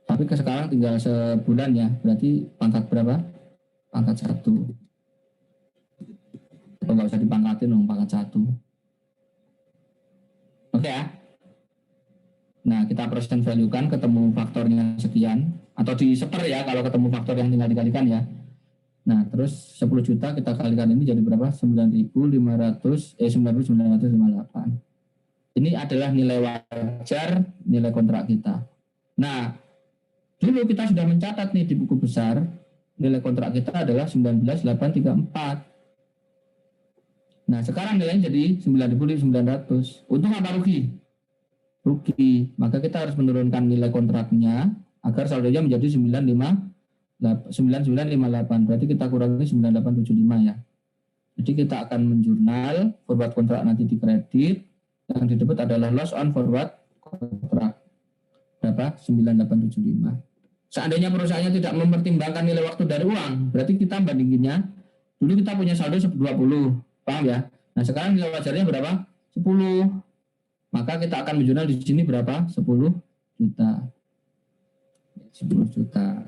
Tapi sekarang tinggal sebulan ya, berarti pangkat berapa? Pangkat 1. Atau nggak usah dipangkatin dong, pangkat 1. Oke ya. Nah, kita present value kan ketemu faktornya sekian. Atau di seper ya, kalau ketemu faktor yang tinggal dikalikan ya. Nah, terus 10 juta kita kalikan ini jadi berapa? 9.958. Ini adalah nilai wajar, nilai kontrak kita. Nah, dulu kita sudah mencatat nih di buku besar, nilai kontrak kita adalah 19.834. Nah, sekarang nilainya jadi 9.900. Untung apa rugi? Rugi. Maka kita harus menurunkan nilai kontraknya agar saldonya menjadi 9958. Berarti kita kurangi 9875 ya. Jadi kita akan menjurnal forward kontrak nanti di kredit. Yang di debit adalah loss on forward contract. Berapa? 9875. Seandainya perusahaannya tidak mempertimbangkan nilai waktu dari uang, berarti kita bandinginnya, dulu kita punya saldo 20, paham ya? Nah sekarang nilai wajarnya berapa? 10. Maka kita akan menjurnal di sini berapa? 10 juta. 10 juta.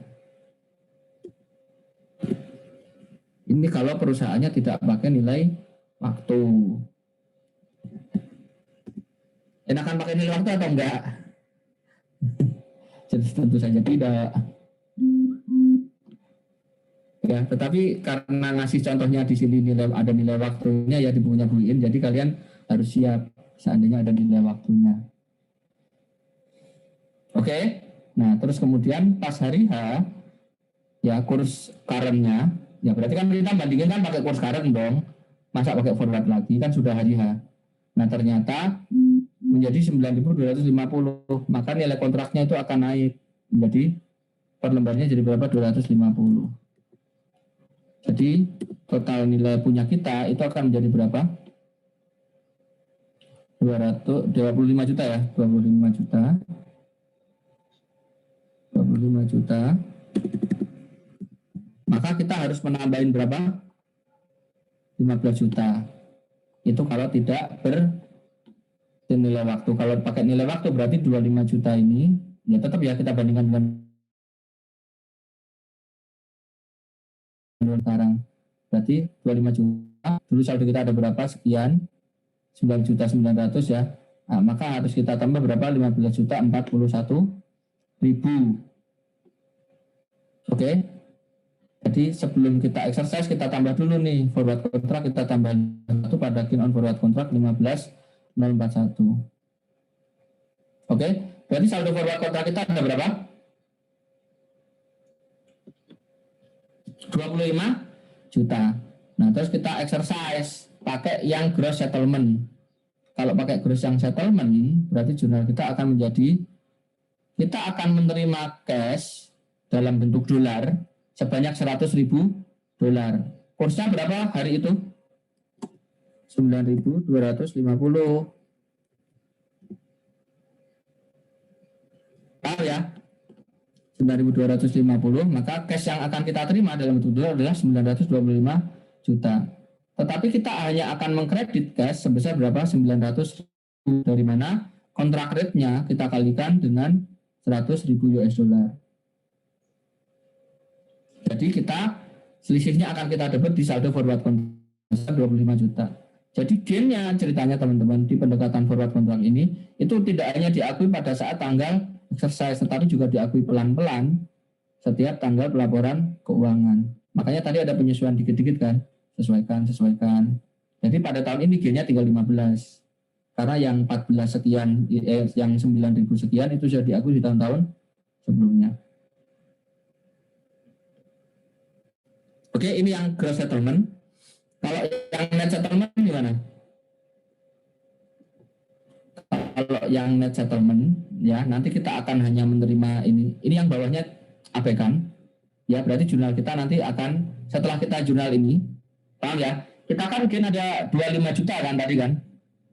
Ini kalau perusahaannya tidak pakai nilai waktu. Enakan pakai nilai waktu atau enggak? Jadi tentu saja tidak. Ya, tetapi karena ngasih contohnya di sini ada nilai waktunya ya di bukunya Bu In, jadi kalian harus siap seandainya ada nilai waktunya. Oke. Nah, terus kemudian pas hari H ya kurs current-nya, ya berarti kan kita bandingin kan pakai kurs current dong. Masa pakai forward lagi kan sudah hari H. Nah, ternyata menjadi 9.250, maka nilai kontraknya itu akan naik menjadi per lembarnya jadi berapa? 250. Jadi total nilai punya kita itu akan menjadi berapa? 25 juta ya, 25 juta. 25 juta. Maka kita harus menambahin berapa? 15 juta. Itu kalau tidak nilai waktu. Kalau pakai nilai waktu berarti 25 juta ini ya tetap ya kita bandingkan dengan sekarang. Berarti 25 juta. Dulu saldo kita ada berapa? Sekian. 9.900.000 ya. Nah, maka harus kita tambah berapa? 15.041.000. Oke. Jadi sebelum kita exercise kita tambah dulu nih forward contract, kita tambah 1 pada gain on forward contract 15.041. Oke, berarti saldo forward contract kita ada berapa? 25 juta. Nah, terus kita exercise pakai yang gross settlement. Kalau pakai gross yang settlement, berarti jurnal kita akan menjadi, kita akan menerima cash dalam bentuk dolar sebanyak 100.000 dolar. Kursnya berapa hari itu? 9.250. Tahu ya? 9.250, maka cash yang akan kita terima dalam bentuk dolar adalah 925 juta. Tetapi kita hanya akan mengkredit cash sebesar berapa? 900.000, dari mana kontrak rate-nya kita kalikan dengan 100.000 US dollar. Jadi kita selisihnya akan kita dapat di saldo forward contract 25 juta. Jadi gain-nya ceritanya teman-teman di pendekatan forward contract ini itu tidak hanya diakui pada saat tanggal exercise, tetapi juga diakui pelan-pelan setiap tanggal pelaporan keuangan. Makanya tadi ada penyesuaian dikit-dikit kan, sesuaikan. Jadi pada tahun ini gain-nya tinggal 15. Karena yang 14 sekian, yang 9.000 sekian itu sudah diakui di tahun-tahun sebelumnya. Oke, ini yang gross settlement. Kalau yang net settlement gimana? Kalau yang net settlement, ya nanti kita akan hanya menerima ini. Ini yang bawahnya abaikan. Ya, berarti jurnal kita nanti akan, setelah kita jurnal ini, paham ya? Kita kan mungkin ada 25 juta kan tadi kan?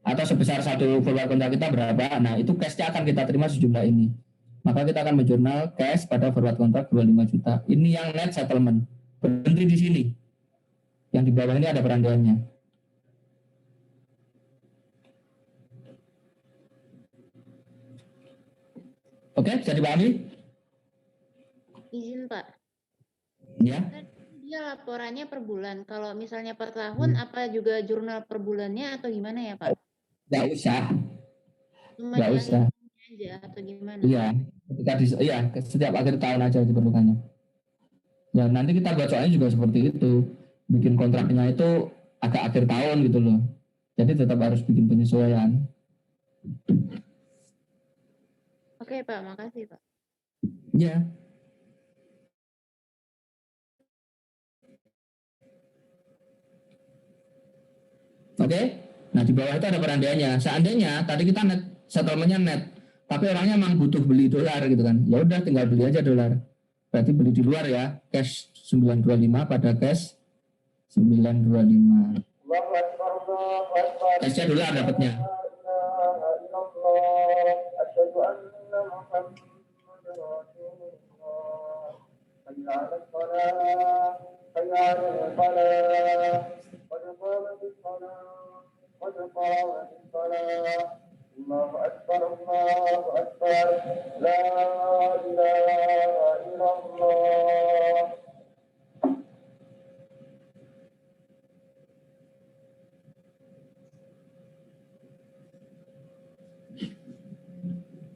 Atau sebesar satu forward contract kita berapa? Nah, itu cash-nya akan kita terima sejumlah ini. Maka kita akan menjurnal cash pada forward contract 25 juta. Ini yang net settlement. Berhenti di sini. Yang di bawah ini ada perandaiannya. Oke, bisa dipahami? Izin Pak. Ya. Dia laporannya per bulan. Kalau misalnya per tahun, apa juga jurnal per bulannya atau gimana ya Pak? Nggak usah. Cuma Nggak usah. aja atau gimana? Iya. Setiap akhir tahun aja diperlukannya. Ya, nanti kita bacaannya juga seperti itu. Bikin kontraknya itu agak akhir tahun gitu loh. Jadi tetap harus bikin penyesuaian. Oke Pak, makasih Pak. Ya. Oke. Nah, di bawah itu ada perandaiannya. Seandainya tadi kita net settlement-nya net, tapi orangnya memang butuh beli dolar gitu kan. Ya udah tinggal beli aja dolar. Berarti beli di luar ya, cash 925 pada cash 925. Cashnya dolar dapatnya. أشهد أن محمدا رسول الله حي على الصلاة حي على الفلاح قد قامت الصلاة قد قامت الصلاة الله أكبر الله أكبر لا إله إلا الله.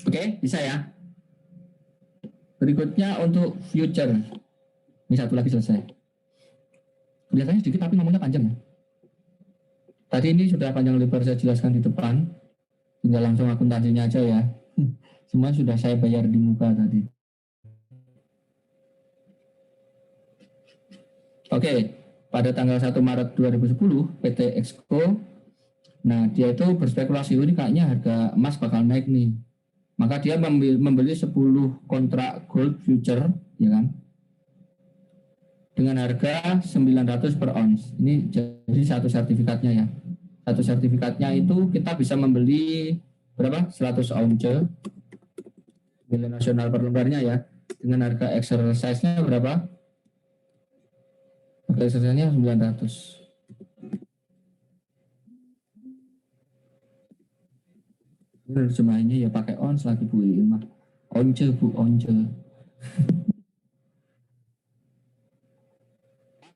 Oke, bisa ya. Berikutnya untuk future. Ini satu lagi selesai. Kelihatannya sedikit tapi ngomongnya panjang ya. Tadi ini sudah panjang lebar saya jelaskan di depan. Tinggal langsung akuntansinya aja ya. Semua sudah saya bayar di muka tadi. Oke, pada tanggal 1 Maret 2010 PT Exco, nah dia itu berspekulasi ini kayaknya harga emas bakal naik nih. Maka dia membeli 10 kontrak gold future, ya kan? Dengan harga 900 per ons. Ini jadi satu sertifikatnya ya. Satu sertifikatnya itu kita bisa membeli berapa? 100 ounce. Nilai nasional per lembarnya ya. Dengan harga exercise-nya berapa? Harga exercise-nya 900. Terjemahannya ya pakai ons lagi Bu Iin mah. Once Bu, once.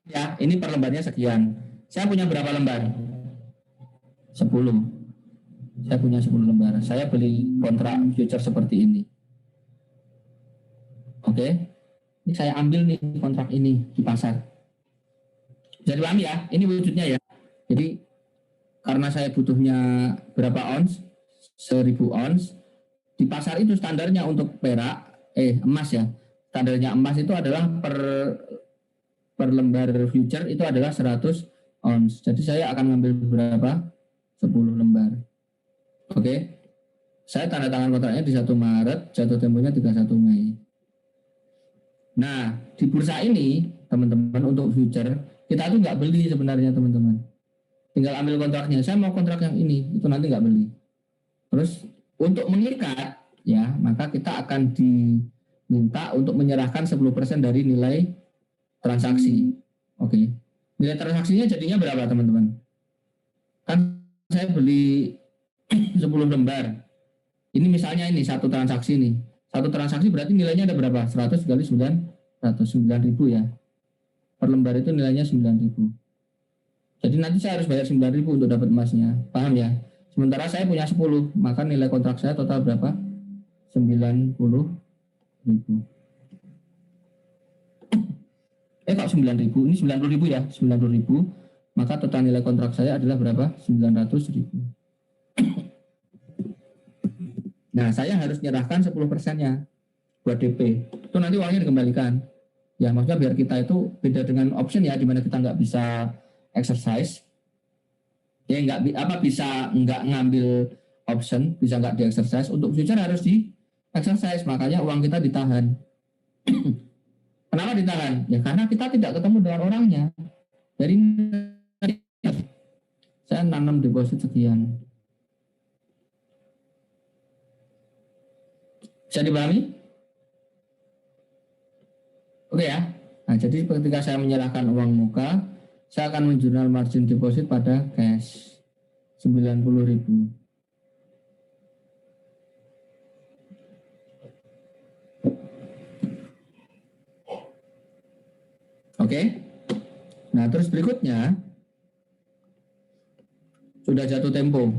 Ya, ini per lembarnya sekian. Saya punya berapa lembar? 10. Saya punya 10 lembar. Saya beli kontrak future seperti ini. Oke. Ini saya ambil nih kontrak ini di pasar. Bisa dipahami ya? Ini wujudnya ya. Jadi karena saya butuhnya berapa ons? 1000 ons. Di pasar itu standarnya untuk emas ya. Standarnya emas itu adalah per lembar future itu adalah 100 ons. Jadi saya akan ngambil berapa? 10 lembar. Oke. Saya tanda tangan kontraknya di 1 Maret, jatuh temponya 31 Mei. Nah, di bursa ini, teman-teman, untuk future, kita tuh nggak beli sebenarnya, teman-teman. Tinggal ambil kontraknya. Saya mau kontrak yang ini, itu nanti nggak beli. Terus untuk mengikat ya, maka kita akan diminta untuk menyerahkan 10% dari nilai transaksi. Oke. Nilai transaksinya jadinya berapa, teman-teman? Kan saya beli 10 lembar. Ini misalnya ini satu transaksi nih. Satu transaksi berarti nilainya ada berapa? 100 kali 900, 9.000 ya. Per lembar itu nilainya 9.000. Jadi nanti saya harus bayar 9.000 untuk dapat emasnya. Paham ya? Sementara saya punya 10, maka nilai kontrak saya total berapa? 90.000. Kok 9.000? Ini 90.000 ya, 90.000. Maka total nilai kontrak saya adalah berapa? 900.000. Nah, saya harus menyerahkan 10%-nya buat DP. Itu nanti uangnya dikembalikan. Ya, maksudnya biar kita itu beda dengan option ya, di mana kita nggak bisa exercise. Ya bisa nggak ngambil option, bisa nggak di exercise. Untuk future harus di exercise, makanya uang kita ditahan. Kenapa ditahan? Ya karena kita tidak ketemu dengan orangnya. Jadi saya nanam deposit sekian. Bisa dipahami? Oke ya. Nah, jadi ketika saya menyerahkan uang muka, saya akan menjurnal margin deposit pada cash 90.000. Oke. Nah, terus berikutnya sudah jatuh tempo.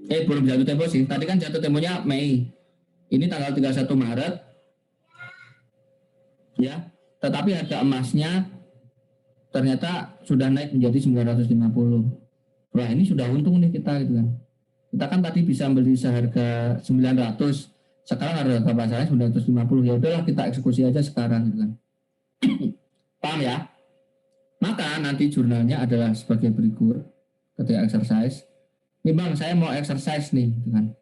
Belum jatuh tempo sih. Tadi kan jatuh temponya Mei. Ini tanggal 31 Maret. Ya. Tetapi harga emasnya ternyata sudah naik menjadi 950. Wah, ini sudah untung nih kita gitu kan. Kita kan tadi bisa beli seharga 900, sekarang harga pasarnya 950. Ya udahlah kita eksekusi aja sekarang gitu kan. Paham ya? Maka nanti jurnalnya adalah sebagai berikut ketika exercise. Nih Bang, saya mau exercise nih gitu kan.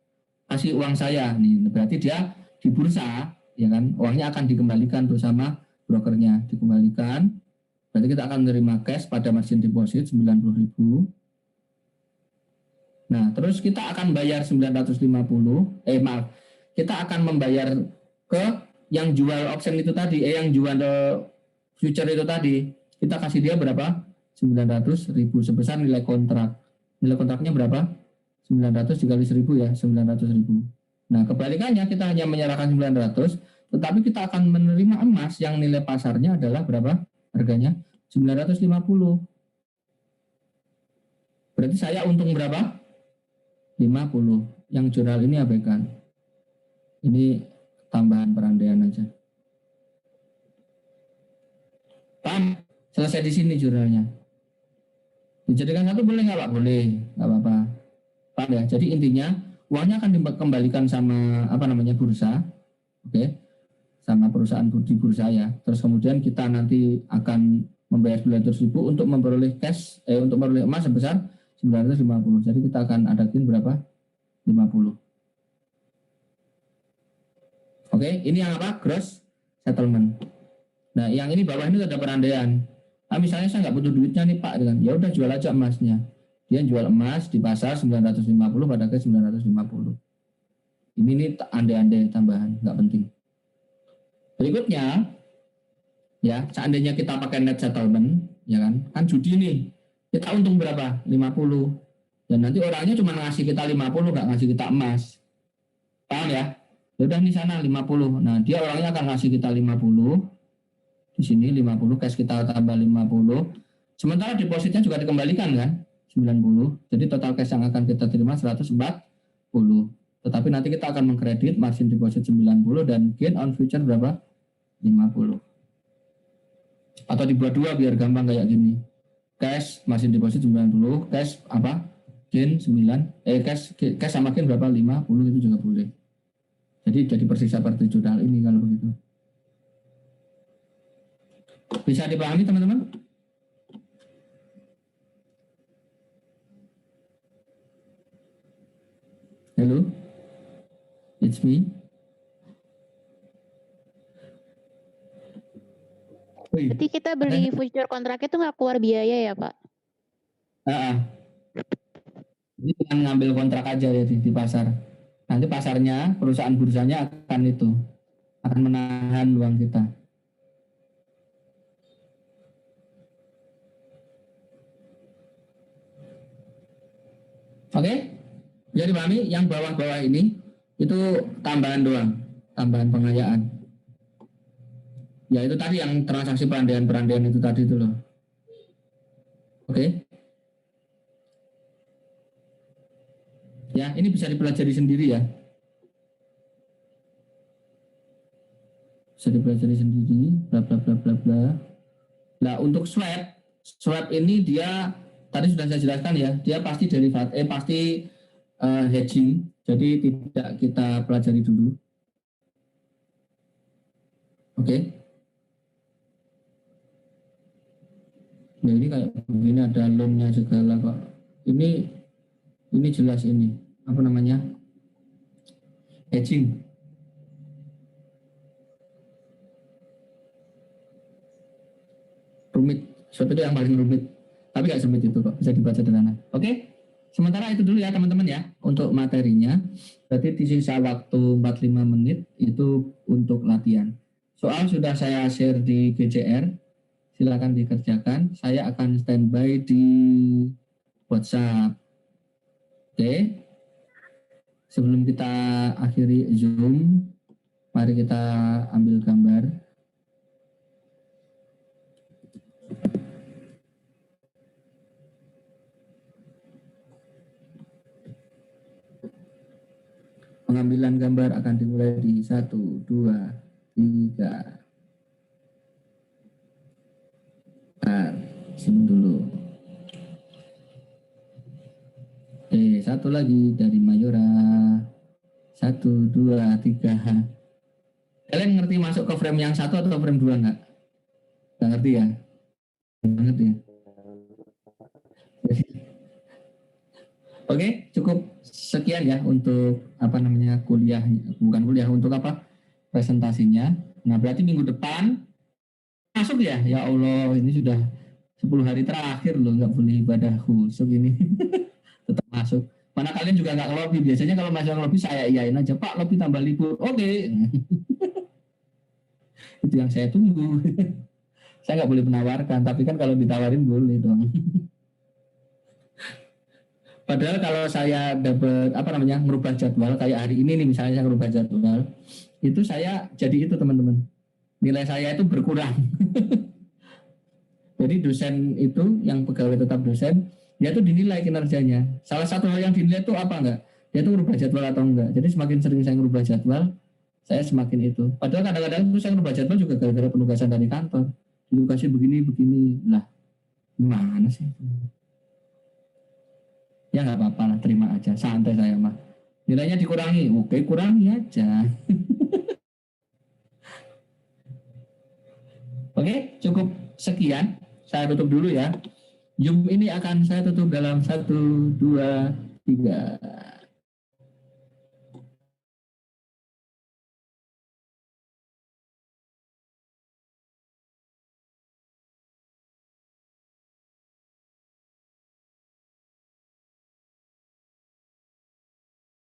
Kasih uang saya nih. Berarti dia di bursa ya kan, uangnya akan dikembalikan tuh sama brokernya, dikembalikan. Berarti kita akan menerima cash pada margin deposit 90.000. Nah, terus kita akan bayar 950, maaf, kita akan membayar ke yang jual option itu tadi, yang jual future itu tadi. Kita kasih dia berapa? 900.000 sebesar nilai kontrak. Nilai kontraknya berapa? 900 dikali 1000 ya, 900.000. Nah, kebalikannya kita hanya menyerahkan 900, tetapi kita akan menerima emas yang nilai pasarnya adalah berapa? Harganya 950. Berarti saya untung berapa? 50. Yang jurnal ini abaikan. Ini tambahan perandaian aja. Paham? Selesai di sini jurnalnya. Dijadikan satu boleh nggak Pak? Boleh, nggak apa-apa. Paham ya? Jadi intinya uangnya akan dikembalikan sama bursa, oke, sama perusahaan di bursa ya. Terus kemudian kita nanti akan membayar 900.000 untuk memperoleh cash, untuk memperoleh emas sebesar 950. Jadi kita akan adakin berapa? 50. Oke, ini yang apa? Gross settlement. Nah, yang ini bawah ini ada perandaian. Nah, misalnya saya nggak butuh duitnya nih Pak, kan? Ya udah jual aja emasnya. Dia jual emas di pasar 950 pada ke 950. Ini nih andai-andai tambahan, nggak penting. Berikutnya, ya seandainya kita pakai net settlement, ya kan judi nih. Kita untung berapa? 50. Dan nanti orangnya cuma ngasih kita 50, nggak ngasih kita emas. Paham ya? Ya udah nih sana 50. Nah, dia orangnya akan ngasih kita 50. Di sini 50, cash kita tambah 50. Sementara depositnya juga dikembalikan kan? 90. Jadi total cash yang akan kita terima 140. Tetapi nanti kita akan mengkredit margin deposit 90 dan gain on future berapa? 50. Atau dibuat dua biar gampang kayak gini. Cash margin deposit 90, cash apa? Gain 9, cash sama gain berapa? 50 itu juga boleh. Jadi persis seperti jurnal ini kalau begitu. Bisa dipahami teman-teman? Hello, it's me. Berarti kita beli future kontrak itu nggak keluar biaya ya Pak? Ini dengan ngambil kontrak aja ya di pasar. Nanti pasarnya, perusahaan bursanya akan menahan uang kita. Oke? Bisa dipahami? Yang bawah-bawah ini itu tambahan doang, tambahan pengayaan. Ya itu tadi yang transaksi perandaian itu tadi itu loh. Oke? Ya, ini bisa dipelajari sendiri ya. Bisa dipelajari sendiri, bla bla bla bla bla. Nah, untuk swap ini dia tadi sudah saya jelaskan ya, dia pasti pasti hedging. Jadi tidak kita pelajari dulu. Oke. Ya ini kayak begini ada loan-nya segala kok. Ini jelas ini. Apa namanya? Hedging. Rumit. Swap itu yang paling rumit. Tapi nggak rumit itu kok. Bisa dibaca sederhana. Oke? Sementara itu dulu ya teman-teman ya. Untuk materinya. Berarti di sisa waktu 45 menit itu untuk latihan. Soal sudah saya share di GCR. Silakan dikerjakan. Saya akan standby di WhatsApp. Oke. Sebelum kita akhiri Zoom, mari kita ambil gambar. Pengambilan gambar akan dimulai di 1, 2, 3. Sini dulu. Oke, satu lagi dari Mayora. 1, 2, 3. Kalian ngerti masuk ke frame yang 1 atau frame 2 enggak? Enggak ngerti ya? Enggak ngerti ya? Oke, cukup sekian ya untuk kuliah, bukan kuliah, untuk presentasinya. Nah, berarti minggu depan masuk ya? Ya Allah, ini sudah 10 hari terakhir loh, nggak boleh ibadah khusyuk ini. Tetap masuk. Mana kalian juga nggak ngelobi. Biasanya kalau mahasiswa ngelobi saya iyain aja, Pak lobi tambah libur. Oke. Itu yang saya tunggu. Saya nggak boleh menawarkan, tapi kan kalau ditawarin boleh dong. Padahal kalau saya dapat merubah jadwal kayak hari ini nih misalnya saya merubah jadwal, itu saya jadi itu teman-teman. Nilai saya itu berkurang. Jadi dosen itu yang pegawai tetap dosen, dia tuh dinilai kinerjanya. Salah satu hal yang dinilai itu apa enggak? Dia tuh merubah jadwal atau enggak. Jadi semakin sering saya merubah jadwal, saya semakin itu. Padahal kadang-kadang itu saya merubah jadwal juga gara-gara penugasan dari kantor. Edukasi begini. Lah, gimana sih? Ya nggak apa-apa lah, terima aja. Santai saya mah. Nilainya dikurangi, oke kurangi aja. Oke, cukup sekian. Saya tutup dulu ya. Zoom ini akan saya tutup dalam 1, 2, 3.